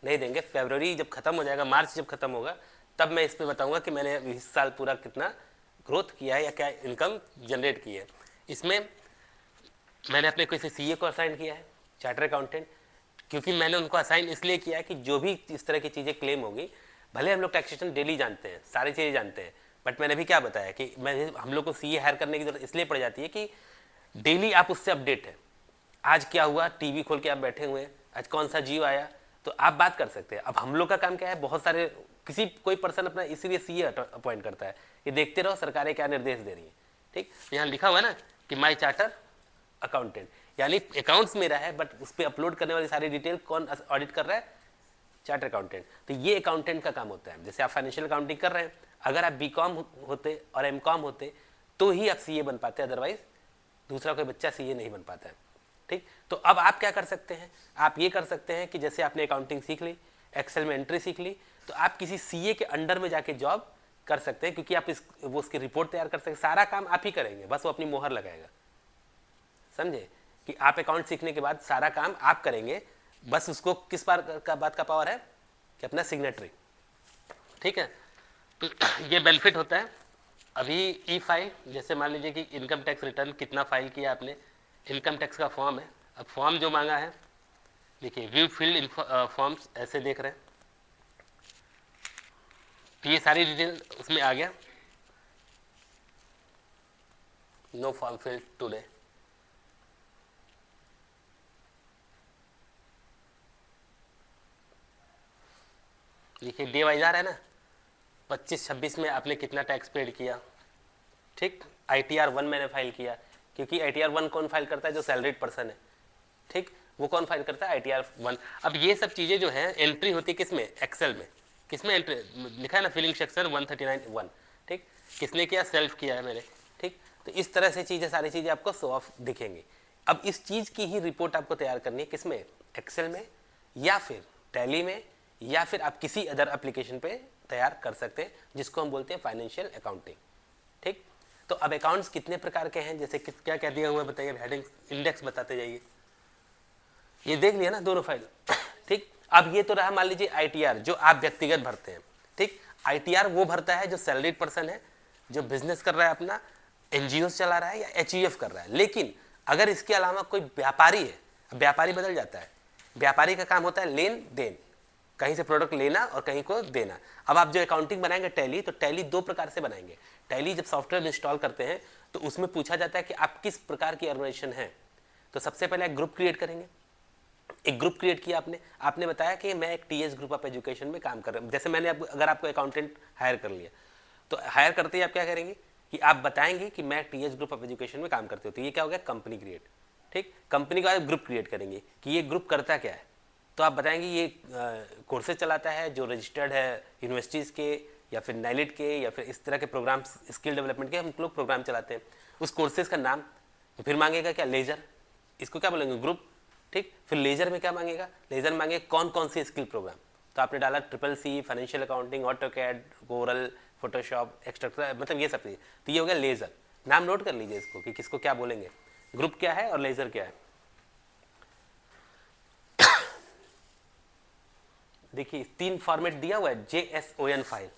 नहीं देंगे। फरवरी जब खत्म हो जाएगा, मार्च जब खत्म होगा, तब मैं इस पर बताऊंगा कि मैंने इस साल पूरा कितना ग्रोथ किया है या क्या इनकम जनरेट की है। इसमें मैंने अपने किसी सीए को असाइन किया है, चार्टर अकाउंटेंट, क्योंकि मैंने उनको असाइन इसलिए किया है कि जो भी इस तरह की चीज़ें क्लेम होगी, भले हम लोग टैक्सेशन डेली जानते हैं, सारी चीज़ें जानते हैं, बट मैंने भी क्या बताया कि हम लोग को सीए हायर करने की जरूरत इसलिए पड़ जाती है कि डेली आप उससे अपडेट है। आज क्या हुआ, टीवी खोल के आप बैठे हुए हैं, आज कौन सा जियो आया, तो आप बात कर सकते हैं। अब हम लोग का काम क्या है, बहुत सारे कोई पर्सन अपना इसीलिए सीए अपॉइंट करता है, ये देखते रहो सरकारें क्या निर्देश दे रही है। ठीक, यहाँ लिखा हुआ है ना कि माई चार्टर अकाउंटेंट, यानी अकाउंट्स मेरा है, बट उस पर अपलोड करने वाली सारी डिटेल कौन ऑडिट कर रहा है, चार्टर अकाउंटेंट। तो ये अकाउंटेंट का काम होता है। जैसे आप फाइनेंशियल अकाउंटिंग कर रहे हैं, अगर आप बीकॉम होते और एमकॉम होते तो ही आप सीए बन पाते, अदरवाइज दूसरा कोई बच्चा सीए नहीं बन पाता है। ठीक, तो अब आप क्या कर सकते हैं, आप ये कर सकते हैं कि जैसे आपने अकाउंटिंग सीख ली, एक्सेल में एंट्री सीख ली, तो आप किसी सीए के अंडर में जाके जॉब कर सकते हैं, क्योंकि आप वो उसकी रिपोर्ट तैयार कर सकते हैं, सारा काम आप ही करेंगे, बस वो अपनी मोहर लगाएगा। समझे कि आप अकाउंट सीखने के बाद सारा काम आप करेंगे, बस उसको किस बात का पावर है कि अपना सिग्नेटरी। ठीक है, तो ये बेनिफिट होता है। अभी ई फाइल, जैसे मान लीजिए कि इनकम टैक्स रिटर्न कितना फाइल किया आपने, इनकम टैक्स का फॉर्म है। अब फॉर्म जो मांगा है, देखिए व्यू फील्ड फॉर्म्स ऐसे देख रहे हैं, तो ये सारी डिटेल उसमें आ गया। नो फॉर्म फील्ड टुडे, देखिए डे वाइज आ रहा है ना, 25-26 में आपने कितना टैक्स पेड किया। ठीक, ITR 1 मैंने फाइल किया, क्योंकि ITR 1 कौन फाइल करता है, जो सैलरीड पर्सन है। ठीक, वो कौन फाइल करता है, ITR 1। अब ये सब चीज़ें जो है एंट्री होती है किसमें, एक्सेल में। किसमें एंट्री लिखा है ना, फिलिंग सेक्शन 139(1). ठीक, किसने किया, सेल्फ किया है मैंने। ठीक, तो इस तरह से चीज़ें, सारी चीज़ें आपको शो ऑफ दिखेंगी। अब इस चीज़ की ही रिपोर्ट आपको तैयार करनी है, किसमें, एक्सेल में, या फिर टैली में, या फिर आप किसी अदर एप्लीकेशन पे तैयार कर सकते हैं, जिसको हम बोलते हैं फाइनेंशियल अकाउंटिंग। ठीक, तो अब अकाउंट्स कितने प्रकार के हैं, जैसे क्या क्या दिया हुआ है बताइए, हेडिंग इंडेक्स बताते जाइए। ये देख लिया ना दोनों फाइल। ठीक, अब ये तो रहा मान लीजिए ITR जो आप व्यक्तिगत भरते हैं। ठीक, ITR वो भरता है जो सैलरीड पर्सन है, जो बिजनेस कर रहा है, अपना NGO चला रहा है या HUF कर रहा है। लेकिन अगर इसके अलावा कोई व्यापारी है, व्यापारी बदल जाता है, व्यापारी का काम होता है लेन देन, कहीं से प्रोडक्ट लेना और कहीं को देना। अब आप जो अकाउंटिंग बनाएंगे टैली, तो टैली दो प्रकार से बनाएंगे। टैली जब सॉफ्टवेयर इंस्टॉल करते हैं तो उसमें पूछा जाता है कि आप किस प्रकार की ऑर्गेनाइजेशन है। तो सबसे पहले एक ग्रुप क्रिएट करेंगे। एक ग्रुप क्रिएट किया आपने बताया कि मैं एक TS ग्रुप ऑफ एजुकेशन में काम कर रहा हूँ। जैसे मैंने अगर आपको अकाउंटेंट हायर कर लिया, तो हायर करते ही आप क्या करेंगे कि आप बताएंगे कि मैं TS ग्रुप ऑफ एजुकेशन में काम करती हूँ। तो ये क्या हो गया, कंपनी क्रिएट। ठीक, कंपनी का ग्रुप क्रिएट करेंगे कि ये ग्रुप करता क्या है। तो आप बताएंगे ये कोर्सेज चलाता है जो रजिस्टर्ड है यूनिवर्सिटीज़ के या फिर नाइलिट के या फिर इस तरह के प्रोग्राम्स, स्किल डेवलपमेंट के हम लोग प्रोग्राम चलाते हैं। उस कोर्सेज का नाम, तो फिर मांगेगा क्या, लेजर, इसको क्या बोलेंगे, ग्रुप। ठीक, फिर लेजर में क्या मांगेगा, लेजर मांगे कौन कौन सी स्किल प्रोग्राम। तो आपने डाला CCC, financial accounting, AutoCAD, coral, Photoshop, extra, मतलब ये सब चीज़। तो ये हो गया लेजर। नाम नोट कर लीजिए इसको कि किसको क्या बोलेंगे, ग्रुप क्या है और लेजर क्या है। देखिए 3 फॉर्मेट दिया हुआ है, JSON फाइल,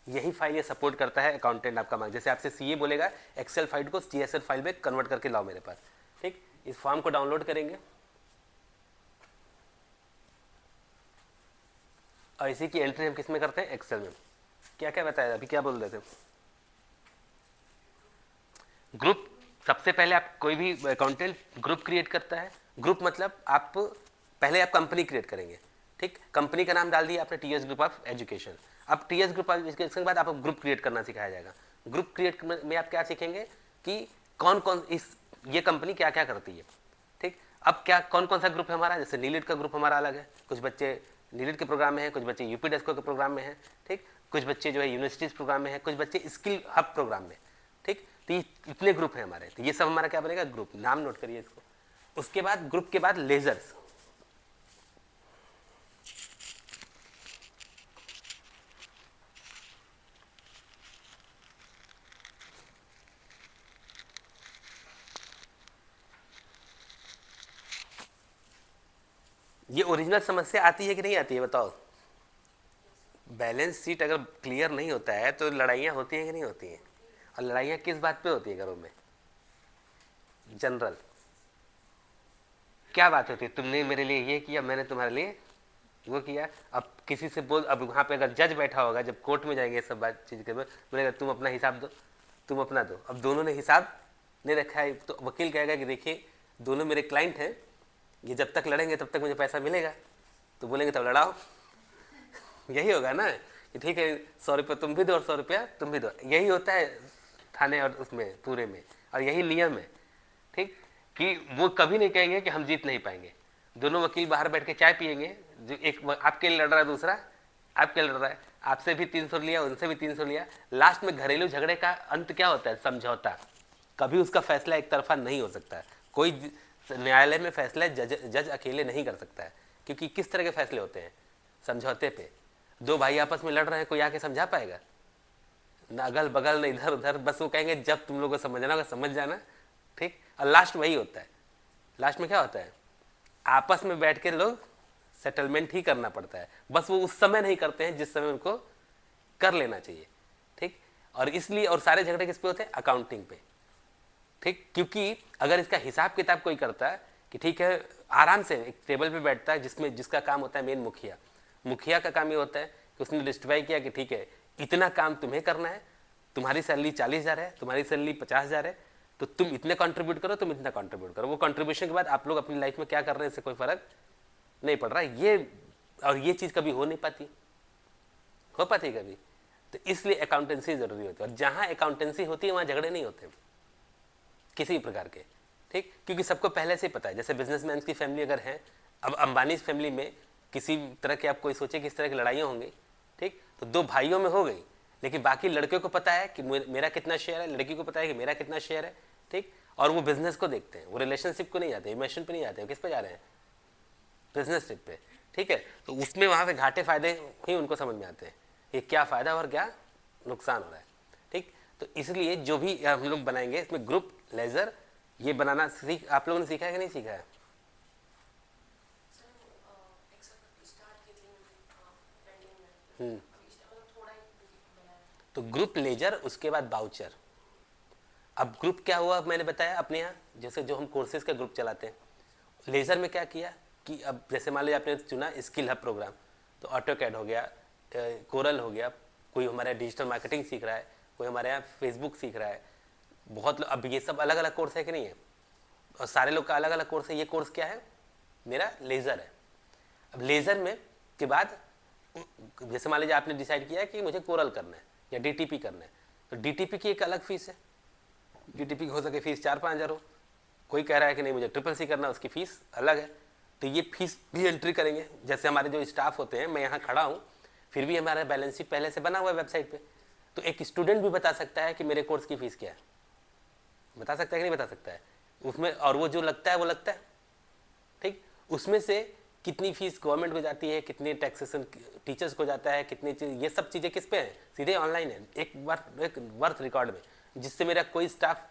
यही फाइल ये सपोर्ट करता है अकाउंटेंट आपका मांग। जैसे आपसे CA बोलेगा एक्सेल फाइल को JSON फाइल में कन्वर्ट करके लाओ मेरे पास। ठीक, इस फॉर्म को डाउनलोड करेंगे और इसी की एंट्री हम किस में करते हैं, एक्सेल में। क्या क्या बताया अभी, क्या बोल रहे थे, ग्रुप। सबसे पहले आप कोई भी अकाउंटेंट ग्रुप क्रिएट करता है। ग्रुप मतलब आप पहले आप कंपनी क्रिएट करेंगे। ठीक, कंपनी का नाम डाल दिया आपने, TS ग्रुप ऑफ एजुकेशन। अब TS ग्रुप ऑफ एजुकेशन के बाद आपको ग्रुप क्रिएट करना सिखाया जाएगा। ग्रुप क्रिएट में आप क्या सीखेंगे कि कौन कौन ये कंपनी क्या क्या करती है। ठीक, अब क्या कौन कौन सा ग्रुप है हमारा, जैसे नीलिट का ग्रुप हमारा अलग है, कुछ बच्चे नीलिट के प्रोग्राम में है, कुछ बच्चे UP डेस्को के प्रोग्राम में है। ठीक, कुछ बच्चे जो है यूनिवर्सिटीज प्रोग्राम में है, कुछ बच्चे स्किल हब प्रोग्राम में। ठीक, तो ये इतने ग्रुप हैं हमारे, तो ये सब हमारा क्या बनेगा, ग्रुप। नाम नोट करिए इसको। उसके बाद ग्रुप के बाद लेजर्स। ये ओरिजिनल समस्या आती है कि नहीं आती है बताओ? बैलेंस शीट अगर क्लियर नहीं होता है तो लड़ाइयाँ होती हैं कि नहीं होती हैं? और लड़ाइयाँ किस बात पे होती है घरों में? जनरल क्या बात होती है? तुमने मेरे लिए ये किया, मैंने तुम्हारे लिए वो किया। अब किसी से बोल, अब वहाँ पे अगर जज बैठा होगा, जब कोर्ट में जाएंगे सब बात चीज़ के, बोलेगा तुम अपना हिसाब दो, तुम अपना दो। अब दोनों ने हिसाब नहीं रखा है तो वकील कहेगा कि देखिए दोनों मेरे क्लाइंट हैं, ये जब तक लड़ेंगे तब तक मुझे पैसा मिलेगा। तो बोलेंगे तब लड़ाओ। यही होगा ना कि ठीक है 100 रुपये तुम भी दो और 100 रुपया तुम भी दो। यही होता है थाने और उसमें पूरे में, और यही नियम है। ठीक, कि वो कभी नहीं कहेंगे कि हम जीत नहीं पाएंगे। दोनों वकील बाहर बैठ के चाय पियेंगे, जो एक आपके लिए लड़ रहा है, दूसरा आपके लड़ रहा है, आपसे भी 300 लिया, उनसे भी 300 लिया। लास्ट में घरेलू झगड़े का अंत क्या होता है? समझौता। कभी उसका फैसला एक तरफा नहीं हो सकता। कोई न्यायालय में फैसला जज अकेले नहीं कर सकता है, क्योंकि किस तरह के फैसले होते हैं? समझौते पे। दो भाई आपस में लड़ रहे हैं, कोई आके समझा पाएगा? ना अगल बगल, ना इधर उधर, बस वो कहेंगे जब तुम लोगों को समझना होगा समझ जाना। ठीक, और लास्ट वही होता है। लास्ट में क्या होता है? आपस में बैठ के लोग सेटलमेंट ही करना पड़ता है, बस वो उस समय नहीं करते हैं जिस समय उनको कर लेना चाहिए। ठीक, और इसलिए, और सारे झगड़े किस पे होते हैं? अकाउंटिंग पे। ठीक, क्योंकि अगर इसका हिसाब किताब कोई करता है कि ठीक है, आराम से एक टेबल पे बैठता है, जिसमें जिसका काम होता है मेन मुखिया। मुखिया का काम ये होता है कि उसने लिस्टिफाई किया कि ठीक है इतना काम तुम्हें करना है, तुम्हारी सैलरी 40,000 है, तुम्हारी सैलरी 50,000 है, तो तुम इतने कंट्रीब्यूट करो, तुम इतना कंट्रीब्यूट करो। वो कंट्रीब्यूशन के बाद आप लोग अपनी लाइफ में क्या कर रहे हैं इससे कोई फर्क नहीं पड़ रहा है। ये, और ये चीज़ कभी हो नहीं पाती, हो पाती कभी? तो इसलिए अकाउंटेंसी जरूरी होती है, और जहाँ अकाउंटेंसी होती है वहाँ झगड़े नहीं होते किसी भी प्रकार के। ठीक, क्योंकि सबको पहले से ही पता है। जैसे बिजनेसमैन की फैमिली अगर है, अब अंबानी फैमिली में किसी तरह के, आप कोई सोचे किस तरह की लड़ाइयाँ होंगी, ठीक, तो दो भाइयों में हो गई, लेकिन बाकी लड़के को पता है कि मेरा कितना शेयर है, लड़की को पता है कि मेरा कितना शेयर है। ठीक, और वो बिजनेस को देखते हैं, वो रिलेशनशिप को नहीं जाते, इमोशन पे नहीं जाते, किस पे जा रहे हैं? बिजनेस ट्रिप पे। ठीक है, तो उसमें वहाँ पे घाटे फायदे ही उनको समझ में आते हैं, ये क्या फ़ायदा और क्या नुकसान हो रहा है। ठीक, तो इसलिए जो भी हम लोग बनाएंगे इसमें ग्रुप लेजर ये बनाना आप लोगों ने सीखा है कि नहीं सीखा है? तो ग्रुप लेजर, उसके बाद बाउचर। अब ग्रुप क्या हुआ मैंने बताया अपने यहाँ, जैसे जो हम कोर्सेज का ग्रुप चलाते हैं। लेजर में क्या किया कि अब जैसे मान लीजिए आपने चुना स्किल हब प्रोग्राम, तो ऑटोकैड हो गया, कोरल हो गया, कोई हमारे यहाँ डिजिटल मार्केटिंग सीख रहा है, कोई हमारे यहाँ फेसबुक सीख रहा है, बहुत अब ये सब अलग अलग कोर्स है कि नहीं है? और सारे लोग का अलग अलग कोर्स है। ये कोर्स क्या है? मेरा लेज़र है। अब लेज़र में के बाद जैसे मान लीजिए आपने डिसाइड किया कि मुझे कोरल करना है या डीटीपी करना है, तो डीटीपी की एक अलग फीस है। डीटीपी की हो सके फीस 4-5 हज़ार हो, कोई कह रहा है कि नहीं मुझे ट्रिपल सी करना है, उसकी फ़ीस अलग है। तो ये फीस भी एंट्री करेंगे। जैसे हमारे जो स्टाफ होते हैं, मैं यहाँ खड़ा हूँ, फिर भी हमारा बैलेंस शीट पहले से बना हुआ है वेबसाइट पे, तो एक स्टूडेंट भी बता सकता है कि मेरे कोर्स की फ़ीस क्या है, बता सकता है कि नहीं बता सकता है उसमें, और वो जो लगता है वो लगता है। ठीक, उसमें से कितनी फीस गवर्नमेंट को जाती है, कितनी टैक्सेशन टीचर्स को जाता है, कितनी चीज़, ये सब चीज़ें किस पे हैं? सीधे ऑनलाइन है, एक वर्थ रिकॉर्ड में, जिससे मेरा कोई स्टाफ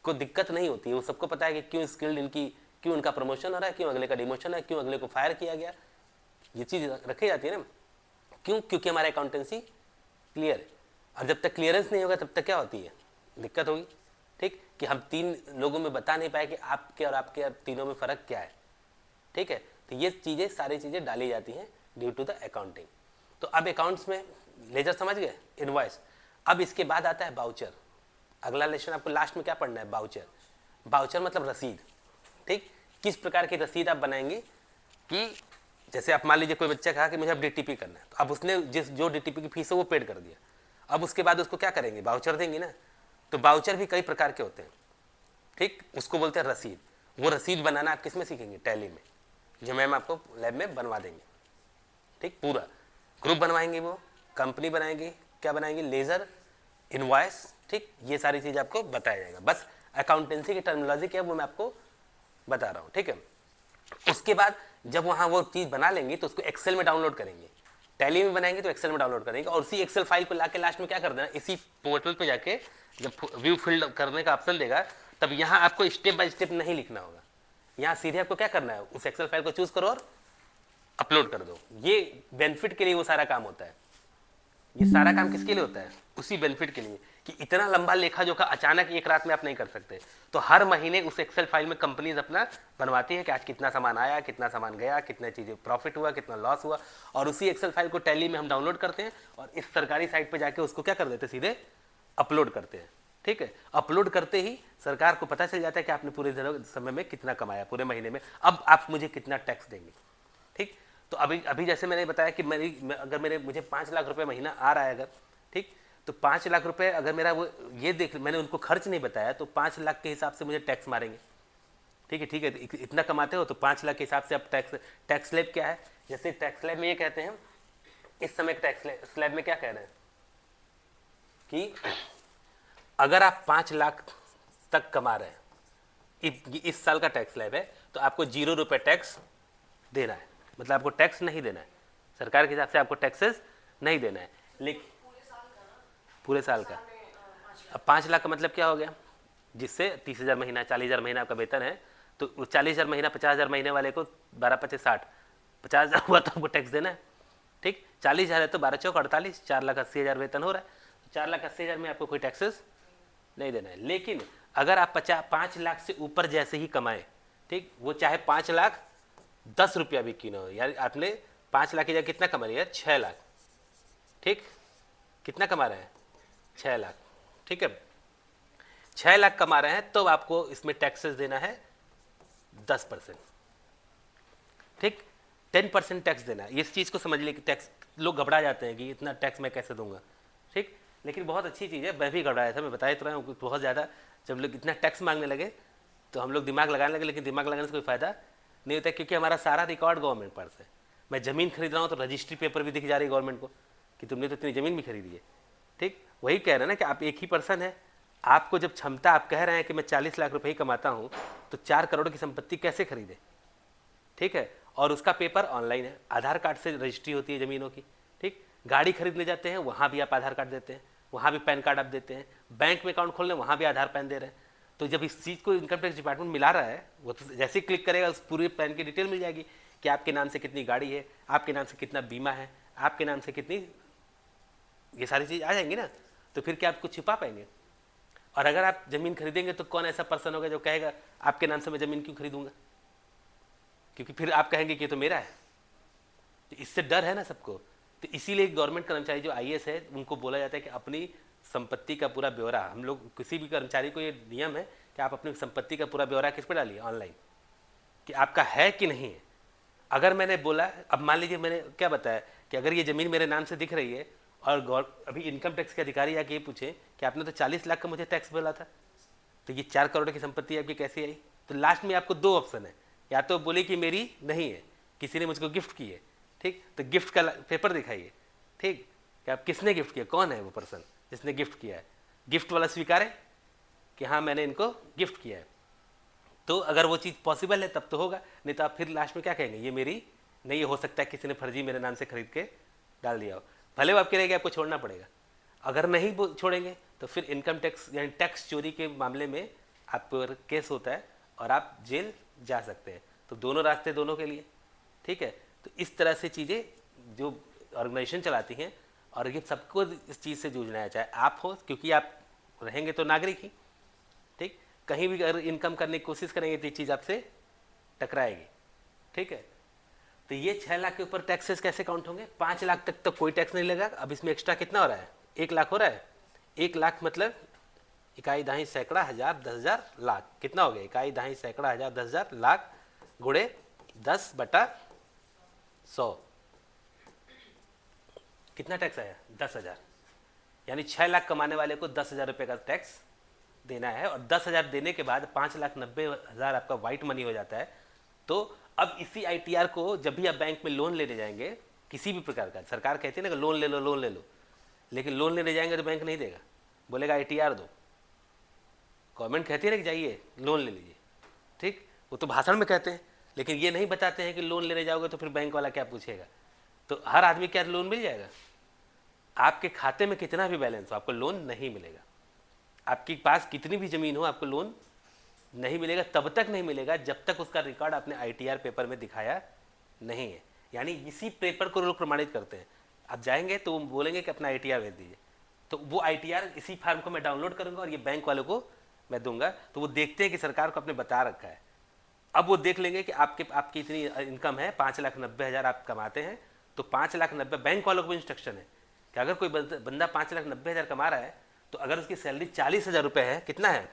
को दिक्कत नहीं होती है। वो सबको पता है कि क्यों स्किल्ड इनकी, क्यों उनका प्रमोशन हो रहा है, क्यों अगले का डिमोशन है, क्यों अगले को फायर किया गया, ये चीज़ रखी जाती है ना। क्यों? क्योंकि हमारा अकाउंटेंसी क्लियर है। और जब तक क्लियरेंस नहीं होगा तब तक क्या होती है? दिक्कत होगी। ठीक, कि हम 3 लोगों में बता नहीं पाए कि आपके और आपके तीनों में फ़र्क क्या है। ठीक है, तो ये चीज़ें, सारी चीज़ें डाली जाती हैं ड्यू टू द अकाउंटिंग। तो अब अकाउंट्स में लेजर समझ गए, इनवॉइस। अब इसके बाद आता है बाउचर। अगला लेसन आपको लास्ट में क्या पढ़ना है? बाउचर। बाउचर मतलब रसीद। ठीक, किस प्रकार की रसीद आप बनाएंगे कि जैसे आप मान लीजिए कोई बच्चा कहा कि मुझे अब डीटीपी करना है, तो अब उसने जो डीटीपी की फीस है वो पेड कर दिया। अब उसके बाद उसको क्या करेंगे? बाउचर देंगे ना। तो बाउचर भी कई प्रकार के होते हैं। ठीक, उसको बोलते हैं रसीद। वो रसीद बनाना आप किस में सीखेंगे? टैली में, जो मैम आपको लैब में बनवा देंगे। ठीक, पूरा ग्रुप बनवाएंगे, वो कंपनी बनाएंगे, क्या बनाएंगे? Ledger, invoice. ठीक, ये सारी चीज़ आपको बताया जाएगा। बस अकाउंटेंसी की टर्मिनोलॉजी क्या है वो मैं आपको बता रहा हूँ। ठीक है, उसके बाद जब वहाँ वो चीज़ बना लेंगे तो उसको एक्सेल में डाउनलोड करेंगे। टैली में बनाएंगे तो एक्सेल में डाउनलोड करेंगे, और उसी एक्सेल फाइल को लाके लास्ट में क्या कर देना, इसी पोर्टल पे जाके जब व्यू फिल करने का ऑप्शन देगा, तब यहाँ आपको स्टेप बाय स्टेप नहीं लिखना होगा। यहाँ सीधे आपको क्या करना है? उस एक्सेल फाइल को चूज करो और अपलोड कर दो। ये बेनिफिट के लिए वो सारा काम होता है। ये सारा काम किसके लिए होता है? उसी बेनिफिट के लिए कि इतना लंबा लेखा जोखा अचानक एक रात में आप नहीं कर सकते। तो हर महीने उस एक्सेल फाइल में कंपनीज अपना बनवाती है कि आज कितना सामान आया, कितना सामान गया, कितने चीज़ें प्रॉफिट हुआ, कितना लॉस हुआ, और उसी एक्सेल फाइल को टैली में हम डाउनलोड करते हैं और इस सरकारी साइट पर जाके उसको क्या कर देते हैं, सीधे अपलोड करते हैं। ठीक है, अपलोड करते ही सरकार को पता चल जाता है कि आपने पूरे समय में कितना कमाया, पूरे महीने में, अब आप मुझे कितना टैक्स देंगे। ठीक, तो अभी अभी जैसे मैंने बताया कि अगर मुझे 5 लाख रुपए महीना आ रहा है अगर, ठीक, तो 5 लाख रुपए अगर मेरा वो, ये देख, मैंने उनको खर्च नहीं बताया, तो 5 लाख के हिसाब से मुझे टैक्स मारेंगे। ठीक है, ठीक है, इतना कमाते हो तो 5 लाख के हिसाब से अब टैक्स स्लैब क्या है, जैसे टैक्स स्लैब में ये कहते हैं, इस समय टैक्स स्लैब में क्या कह रहे हैं कि अगर आप 5 लाख तक कमा रहे हैं, इस साल का टैक्स स्लैब है, तो आपको 0 रुपये टैक्स देना है। मतलब आपको टैक्स नहीं देना है, सरकार के हिसाब से आपको टैक्सेस नहीं देना है। लेकिन पूरे साल का, अब 5 लाख का मतलब क्या हो गया, जिससे 30,000 महीना, 40,000 महीना आपका वेतन है, तो 40,000 महीना 50,000 महीने वाले को 12 25 60, 50,000 हुआ तो आपको टैक्स देना है। ठीक, 40,000 है तो 12 चौक 48, 4,80,000 वेतन हो रहा है, 4,80,000 में आपको कोई टैक्सेस नहीं देना है। लेकिन अगर आप 5 लाख से ऊपर जैसे ही कमाए, ठीक, वो चाहे 5 लाख 10 रुपया भी क्यों ना हो, यार आपने 5 लाख की जगह कितना कमा लिया, 6 लाख, ठीक, कितना कमा रहे हैं, 6 लाख, ठीक है, 6 लाख कमा रहे हैं, तो आपको इसमें टैक्सेस देना है 10%, ठीक, 10% टैक्स देना है। इस चीज़ को समझ लिए कि टैक्स, लोग घबरा जाते हैं कि इतना टैक्स मैं कैसे दूंगा, ठीक, लेकिन बहुत अच्छी चीज़ है, मैं भी घबराया था, मैं बता तो रहा हूँ, बहुत ज़्यादा जब लोग इतना टैक्स मांगने लगे तो हम लोग दिमाग लगाने लगे, लेकिन दिमाग लगाने से कोई फ़ायदा नहीं होता, क्योंकि हमारा सारा रिकॉर्ड गवर्नमेंट पास है। मैं ज़मीन खरीद रहा हूँ तो रजिस्ट्री पेपर भी दिख जा रही है गवर्नमेंट को कि तुमने तो इतनी ज़मीन भी खरीदी है। ठीक, वही कह रहे हैं ना कि आप एक ही पर्सन है, आपको जब क्षमता, आप कह रहे हैं कि मैं 40 लाख रुपए ही कमाता हूँ, तो 4 करोड़ की संपत्ति कैसे खरीदे, ठीक है, और उसका पेपर ऑनलाइन है, आधार कार्ड से रजिस्ट्री होती है ज़मीनों की। ठीक, गाड़ी खरीदने जाते हैं वहाँ भी आप आधार कार्ड देते हैं, वहाँ भी पैन कार्ड आप देते हैं, बैंक में अकाउंट खोलने वहाँ भी आधार पैन दे रहे हैं। तो जब इस चीज़ को इनकम टैक्स डिपार्टमेंट मिला रहा है, वो तो जैसे ही क्लिक करेगा उस पूरी पैन की डिटेल मिल जाएगी कि आपके नाम से कितनी गाड़ी है, आपके नाम से कितना बीमा है, आपके नाम से कितनी, ये सारी चीज़ आ जाएंगी ना, तो फिर क्या आप कुछ छिपा पाएंगे? और अगर आप ज़मीन खरीदेंगे तो कौन ऐसा पर्सन होगा जो कहेगा आपके नाम से मैं ज़मीन क्यों खरीदूंगा, क्योंकि फिर आप कहेंगे कि ये तो मेरा है। तो इससे डर है ना सबको। तो इसीलिए गवर्नमेंट कर्मचारी जो आईएएस है उनको बोला जाता है कि अपनी संपत्ति का पूरा ब्यौरा, हम लोग किसी भी कर्मचारी को ये नियम है कि आप अपनी संपत्ति का पूरा ब्यौरा किस पर डालिए, ऑनलाइन, कि आपका है कि नहीं है। अगर मैंने बोला, अब मान लीजिए मैंने क्या बताया कि अगर ये ज़मीन मेरे नाम से दिख रही है और अभी इनकम टैक्स के अधिकारी आके ये पूछे कि आपने तो 40 लाख का मुझे टैक्स बोला था, तो ये 4 करोड़ की संपत्ति आपकी कैसे आई, तो लास्ट में आपको 2 ऑप्शन है, या तो बोले कि मेरी नहीं है, किसी ने मुझको गिफ्ट की है, ठीक, तो गिफ्ट का पेपर दिखाइए, ठीक, कि आप किसने गिफ्ट किया, कौन है वो पर्सन जिसने गिफ्ट किया है, गिफ्ट वाला स्वीकारे कि हाँ मैंने इनको गिफ्ट किया है। तो अगर वो चीज़ पॉसिबल है तब तो होगा, नहीं तो आप फिर लास्ट में क्या कहेंगे, ये मेरी नहीं, ये हो सकता है किसी ने फर्जी मेरे नाम से खरीद के डाल दिया हो, भले वो आप कहेंगे आपको छोड़ना पड़ेगा। अगर नहीं छोड़ेंगे तो फिर इनकम टैक्स यानी टैक्स चोरी के मामले में आप पर केस होता है और आप जेल जा सकते हैं। तो दोनों रास्ते दोनों के लिए, ठीक है। तो इस तरह से चीज़ें जो ऑर्गेनाइजेशन चलाती हैं, और ये सबको इस चीज़ से जूझना है, चाहे आप हो, क्योंकि आप रहेंगे तो नागरिक ही, ठीक, कहीं भी अगर इनकम करने की कोशिश करेंगे तो ये चीज़ आपसे टकराएगी, ठीक है। तो ये 6 लाख के ऊपर टैक्सेस कैसे काउंट होंगे, 5 लाख तक तो कोई टैक्स नहीं लगा। अब इसमें एक्स्ट्रा कितना हो रहा है, 1 लाख हो रहा है, 1 लाख मतलब इकाई दहाई सैकड़ा हज़ार 10,000 लाख, कितना हो गया, इकाई दहाई सैकड़ा हज़ार 10,000 लाख गुणे 10/100, कितना टैक्स आया, 10,000, यानी 6 लाख कमाने वाले को 10,000 रुपये का टैक्स देना है। और 10,000 देने के बाद 5,90,000 आपका वाइट मनी हो जाता है। तो अब इसी आईटीआर को जब भी आप बैंक में लोन लेने जाएंगे, किसी भी प्रकार का, सरकार कहती है ना कि लोन ले लो लोन ले लो, लेकिन लोन लेने जाएंगे तो बैंक नहीं देगा, बोलेगा आईटीआर दो। गवर्नमेंट कहती है ना कि जाइए लोन ले लीजिए, ठीक, वो तो भाषण में कहते हैं, लेकिन ये नहीं बताते हैं कि लोन लेने जाओगे तो फिर बैंक वाला क्या पूछेगा। तो हर आदमी क्या लोन मिल जाएगा, आपके खाते में कितना भी बैलेंस हो आपको लोन नहीं मिलेगा, आपके पास कितनी भी ज़मीन हो आपको लोन नहीं मिलेगा। तब तक नहीं मिलेगा जब तक उसका रिकॉर्ड आपने आईटीआर पेपर में दिखाया नहीं है। यानी इसी पेपर को लोग प्रमाणित करते हैं। आप जाएंगे तो वो बोलेंगे कि अपना ITR भेज दीजिए, तो वो ITR इसी फार्म को मैं डाउनलोड करूँगा और ये बैंक वालों को मैं दूंगा, तो वो देखते हैं कि सरकार को आपने बता रखा है। अब वो देख लेंगे कि आपकी इतनी इनकम है, 5,90,000 आप कमाते हैं, तो 5,90,000 बैंक वालों को भी इंस्ट्रक्शन है कि अगर कोई बंदा 5,90,000 कमा रहा है, तो अगर उसकी सैलरी 40,000 रुपये है, कितना है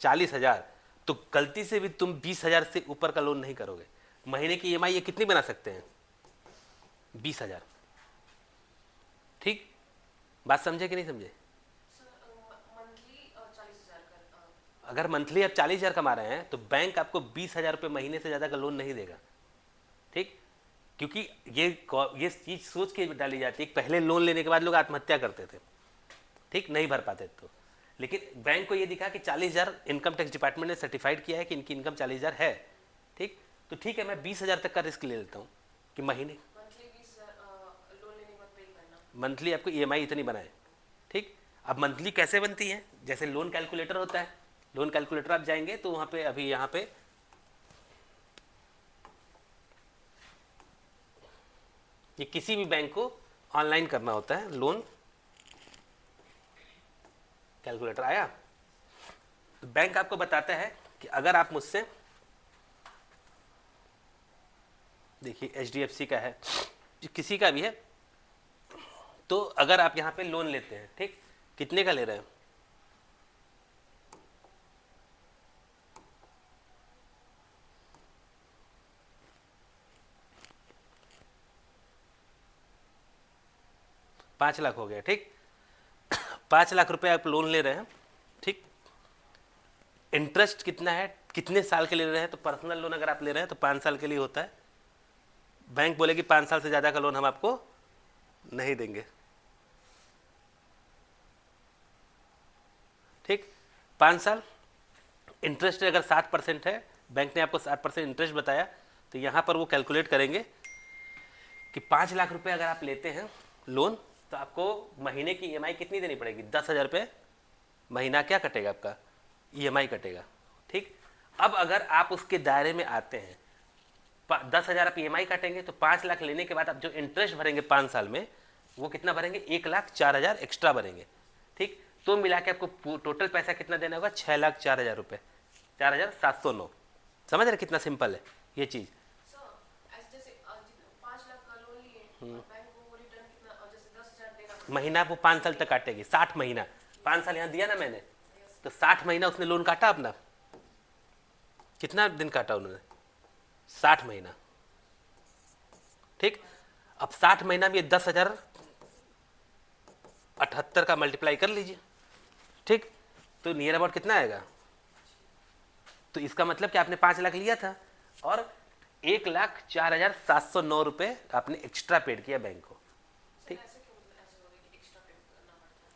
40,000, तो गलती से भी तुम 20,000 से ऊपर का लोन नहीं करोगे। महीने की EMI ये कितनी बना सकते हैं, 20,000। ठीक, बात समझे कि नहीं समझे? अगर मंथली आप 40,000 कमा रहे हैं तो बैंक आपको 20,000 रुपये महीने से ज़्यादा का लोन नहीं देगा। ठीक, क्योंकि ये चीज़ सोच के डाली जाती है, पहले लोन लेने के बाद लोग आत्महत्या करते थे, ठीक, नहीं भर पाते तो। लेकिन बैंक को ये दिखा कि 40,000 इनकम टैक्स डिपार्टमेंट ने सर्टिफाइड किया है कि इनकी इनकम 40,000 है, ठीक, तो ठीक है, मैं 20,000 तक का रिस्क ले लेता हूँ कि महीने मंथली आपको EMI इतनी बनाए। ठीक, अब मंथली कैसे बनती है, जैसे लोन कैलकुलेटर होता है, लोन कैलकुलेटर आप जाएंगे तो वहाँ पे अभी यहाँ पे ये किसी भी बैंक को ऑनलाइन करना होता है, लोन कैलकुलेटर आया, तो बैंक आपको बताता है कि अगर आप मुझसे, देखिए HDFC का है, किसी का भी है, तो अगर आप यहाँ पे लोन लेते हैं, ठीक, कितने का ले रहे हैं, ₹5 लाख हो गया, ठीक, 5 लाख रुपए आप लोन ले रहे हैं, ठीक, इंटरेस्ट कितना है, कितने साल के ले रहे हैं, तो पर्सनल लोन अगर आप ले रहे हैं तो 5 साल के लिए होता है। बैंक बोलेगी 5 साल से ज़्यादा का लोन हम आपको नहीं देंगे। ठीक, 5 साल, इंटरेस्ट अगर 7% है, बैंक ने आपको 7% इंटरेस्ट बताया, तो यहाँ पर वो कैलकुलेट करेंगे कि 5 लाख रुपए अगर आप लेते हैं लोन, तो आपको महीने की EMI कितनी देनी पड़ेगी, 10,000 रुपये महीना क्या कटेगा आपका, EMI कटेगा। ठीक, अब अगर आप उसके दायरे में आते हैं, 10,000 आप EMI काटेंगे, तो 5 लाख लेने के बाद आप जो इंटरेस्ट भरेंगे 5 साल में, वो कितना भरेंगे, 1,04,000 एक्स्ट्रा भरेंगे। ठीक, तो मिला के आपको टोटल पैसा कितना देना होगा, 6,04,000 रुपये, 4,709। समझ रहे कितना सिंपल है ये चीज़। महीना वो 5 साल तक काटेगी, 60 महीना, 5 साल यहाँ दिया ना मैंने, तो 60 महीना उसने लोन काटा अपना, कितना दिन काटा उन्होंने, 60 महीना। ठीक, अब 60 महीना में 10,078 का मल्टीप्लाई कर लीजिए, ठीक, तो नियर अबाउट कितना आएगा, तो इसका मतलब कि आपने 5 लाख लिया था और 1,04,709 रुपये आपने एक्स्ट्रा पेड किया बैंक को। ठीक,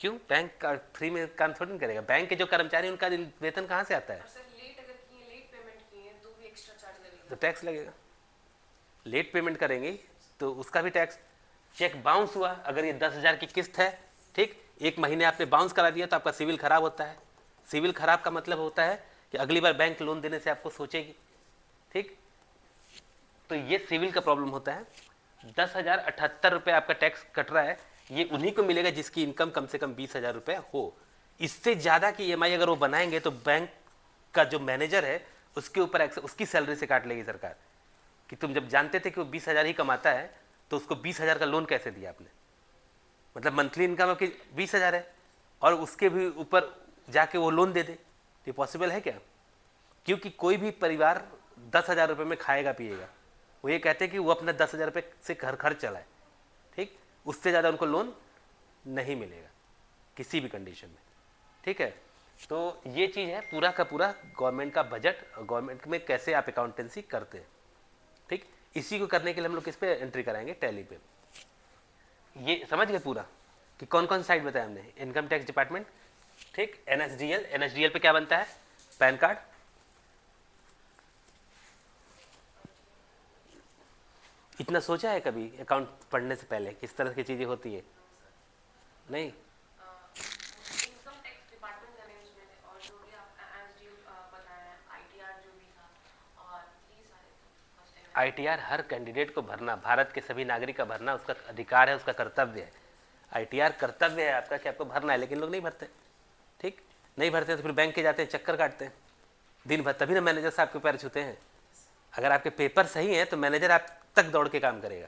क्यों, बैंक का फ्री में काम थोड़ी नहीं करेगा, बैंक के जो कर्मचारी उनका वेतन कहाँ से आता है, तो टैक्स लगेगा, लेट पेमेंट करेंगे तो उसका भी टैक्स। चेक बाउंस हुआ, अगर ये 10,000 की किस्त है, ठीक, 1 महीने आपने बाउंस करा दिया, तो आपका सिविल खराब होता है। सिविल खराब का मतलब होता है कि अगली बार बैंक लोन देने से आपको सोचेगी। ठीक, तो ये सिविल का प्रॉब्लम होता है। 10,078 रुपये आपका टैक्स कट रहा है, ये उन्हीं को मिलेगा जिसकी इनकम कम से कम 20,000 रुपये हो। इससे ज़्यादा की EMI अगर वो बनाएंगे तो बैंक का जो मैनेजर है उसके ऊपर उसकी सैलरी से काट लेगी सरकार, कि तुम जब जानते थे कि वो 20,000 ही कमाता है, तो उसको 20,000 का लोन कैसे दिया आपने, मतलब मंथली इनकम आपकी 20,000 है और उसके भी ऊपर जाके वो लोन दे दे, ये पॉसिबल है क्या? क्योंकि कोई भी परिवार 10,000 रुपये में खाएगा पिएगा, वो ये कहते हैं कि वो अपना 10,000 रुपये से घर खर्च चलाए। ठीक, उससे ज़्यादा उनको लोन नहीं मिलेगा किसी भी कंडीशन में। ठीक है, तो ये चीज़ है पूरा का पूरा गवर्नमेंट का बजट, गवर्नमेंट में कैसे आप अकाउंटेंसी करते हैं। ठीक, इसी को करने के लिए हम लोग किस पे एंट्री कराएंगे, टैली पे। ये समझ गए पूरा कि कौन कौन साइड बताया हमने, इनकम टैक्स डिपार्टमेंट, ठीक, NSDL पे क्या बनता है, पैन कार्ड, इतना सोचा है कभी अकाउंट पढ़ने से पहले किस तरह की चीज़ें होती है? नहीं, आईटीआर हर कैंडिडेट को भरना, भारत के सभी नागरिक का भरना उसका अधिकार है, उसका कर्तव्य है। आईटीआर कर्तव्य है आपका कि आपको भरना है, लेकिन लोग नहीं भरते। ठीक, नहीं भरते तो फिर बैंक के जाते हैं, चक्कर काटते हैं दिन भर, तभी ना मैनेजर साहब के पैर छूते हैं। अगर आपके पेपर सही हैं तो मैनेजर आप तक दौड़ के काम करेगा।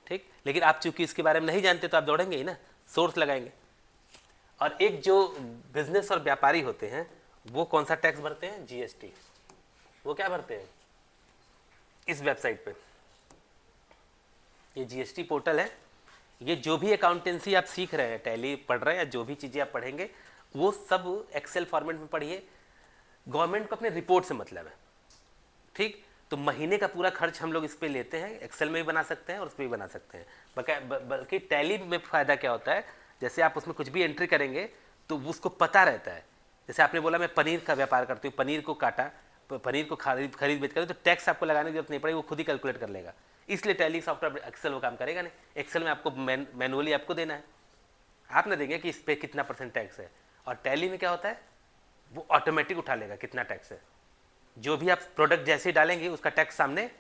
ठीक, लेकिन आप चूंकि इसके बारे में नहीं जानते तो आप दौड़ेंगे ही ना, सोर्स लगाएंगे। और एक जो बिजनेस और व्यापारी होते हैं वो कौन सा टैक्स भरते हैं? जीएसटी। वो क्या भरते हैं? इस वेबसाइट पे ये जीएसटी पोर्टल है, ये जो भी अकाउंटेंसी आप सीख रहे हैं, टैली पढ़ रहे हैं या जो भी चीज़ें आप पढ़ेंगे वो सब एक्सेल फॉर्मेट में पढ़िए। गवर्नमेंट को अपने रिपोर्ट से मतलब है। ठीक, तो महीने का पूरा खर्च हम लोग इस पे लेते हैं, एक्सेल में भी बना सकते हैं और उस पर भी बना सकते हैं। बल्कि टैली में फ़ायदा क्या होता है, जैसे आप उसमें कुछ भी एंट्री करेंगे तो उसको पता रहता है। जैसे आपने बोला मैं पनीर का व्यापार करती हूँ, पनीर को काटा, पनीर को खरीद बेच कर, तो टैक्स आपको लगाने की जरूरत नहीं पड़ेगी, वो खुद ही कैलकुलेट कर लेगा। इसलिए टैली सॉफ्टवेयर, एक्सेल वो काम करेगा नहीं। एक्सेल में आपको मैनुअली आपको देना है, आप ना देंगे कि इस पर कितना % टैक्स है। और टैली में क्या होता है, वो ऑटोमेटिक उठा लेगा कितना टैक्स है। जो भी आप प्रोडक्ट जैसे ही डालेंगे उसका टैक्स सामने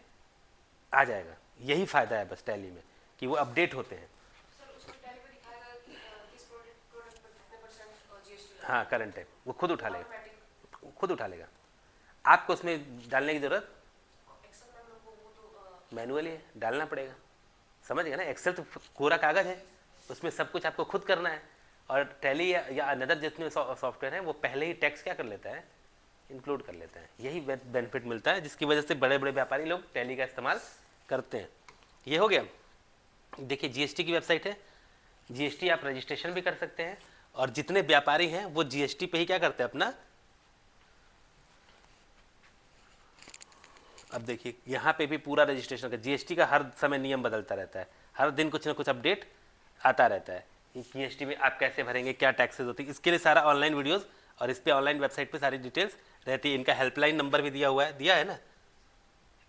आ जाएगा। यही फायदा है बस टैली में कि वो अपडेट होते हैं। हाँ, करंट है, वो खुद उठा लेगा, खुद उठा लेगा। आपको उसमें डालने की जरूरत मैनुअली है, डालना पड़ेगा। समझ गया ना, एक्सेल तो कोरा कागज है, उसमें सब कुछ आपको खुद करना है। और टैली या अनदर जितने सॉफ्टवेयर हैं वो पहले ही टैक्स क्या कर लेता है, इंक्लूड कर लेता है। यही बेनिफिट मिलता है जिसकी वजह से बड़े बड़े व्यापारी लोग टैली का इस्तेमाल करते हैं। ये हो गया। देखिए जीएसटी की वेबसाइट है, जीएसटी आप रजिस्ट्रेशन भी कर सकते हैं, और जितने व्यापारी हैं वो जीएसटी पे ही क्या करते हैं अपना। अब देखिए यहाँ पे भी पूरा रजिस्ट्रेशन का, जीएसटी का हर समय नियम बदलता रहता है, हर दिन कुछ ना कुछ अपडेट आता रहता है। जीएसटी में आप कैसे भरेंगे, क्या टैक्सेस होती है, इसके लिए सारा ऑनलाइन वीडियोस और इस पे ऑनलाइन वेबसाइट पे सारी डिटेल्स रहती है। इनका हेल्पलाइन नंबर भी दिया हुआ है, दिया है ना,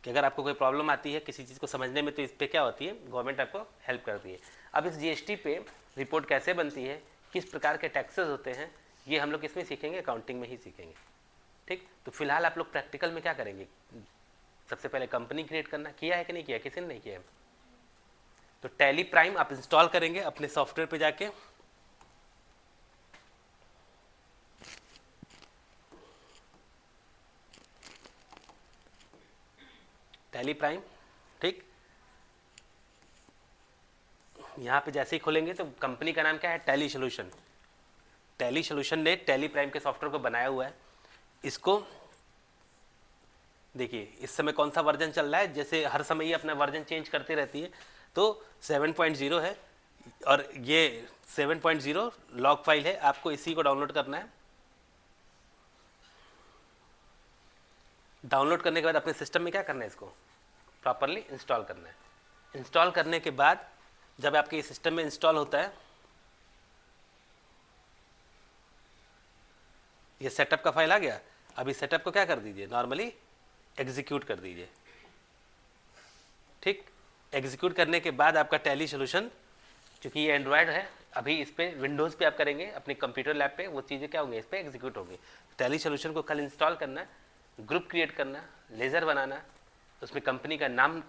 कि अगर आपको कोई प्रॉब्लम आती है किसी चीज़ को समझने में तो इस पर क्या होती है, गवर्नमेंट आपको हेल्प करती है। अब इस जीएसटी पे रिपोर्ट कैसे बनती है, किस प्रकार के टैक्सेस होते हैं, ये हम लोग किसमें सीखेंगे, अकाउंटिंग में ही सीखेंगे। ठीक, तो फिलहाल आप लोग प्रैक्टिकल में क्या करेंगे, सबसे पहले कंपनी क्रिएट करना। किया है कि नहीं किया, किसी ने नहीं किया है। तो टैली प्राइम आप इंस्टॉल करेंगे अपने सॉफ्टवेयर पे जाके, टैली प्राइम। ठीक, यहाँ पे जैसे ही खोलेंगे तो कंपनी का नाम क्या है, टैली सॉल्यूशन। टैली सॉल्यूशन ने टैली प्राइम के सॉफ्टवेयर को बनाया हुआ है। इसको देखिए इस समय कौन सा वर्जन चल रहा है, जैसे हर समय ये अपना वर्जन चेंज करती रहती है, तो 7.0 है और ये 7.0 लॉग फाइल है, आपको इसी को डाउनलोड करना है। डाउनलोड करने के बाद अपने सिस्टम में क्या करना है, इसको प्रॉपरली इंस्टॉल करना है। इंस्टॉल करने के बाद जब आपके ये सिस्टम में इंस्टॉल होता है, ये सेटअप का फाइल आ गया। अभी सेटअप को क्या कर दीजिए, नॉर्मली एग्जीक्यूट कर दीजिए। ठीक, एग्जीक्यूट करने के बाद आपका टैली सॉल्यूशन, क्योंकि ये एंड्रॉयड है, अभी इस पर विंडोज़ पे आप करेंगे अपने कंप्यूटर लैब पे, वो चीज़ें क्या होंगी, इस पर एग्जीक्यूट होंगी। टैली सॉल्यूशन को कल इंस्टॉल करना, ग्रुप क्रिएट करना, लेज़र बनाना, उसमें कंपनी का नाम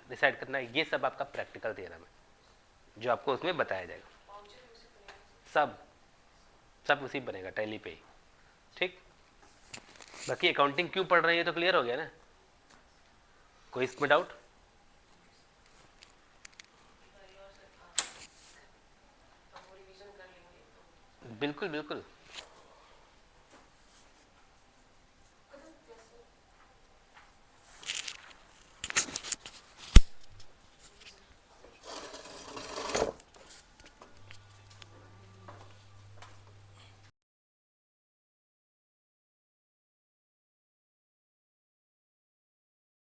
डिसाइड करना, ये सब आपका प्रैक्टिकल थ्योरम है जो आपको उसमें बताया जाएगा। सब उसी बनेगा टैली पे ही। ठीक, बाकी अकाउंटिंग क्यों पढ़ रहे हैं ये तो क्लियर हो गया ना, कोई इसमें डाउट? बिल्कुल बिल्कुल।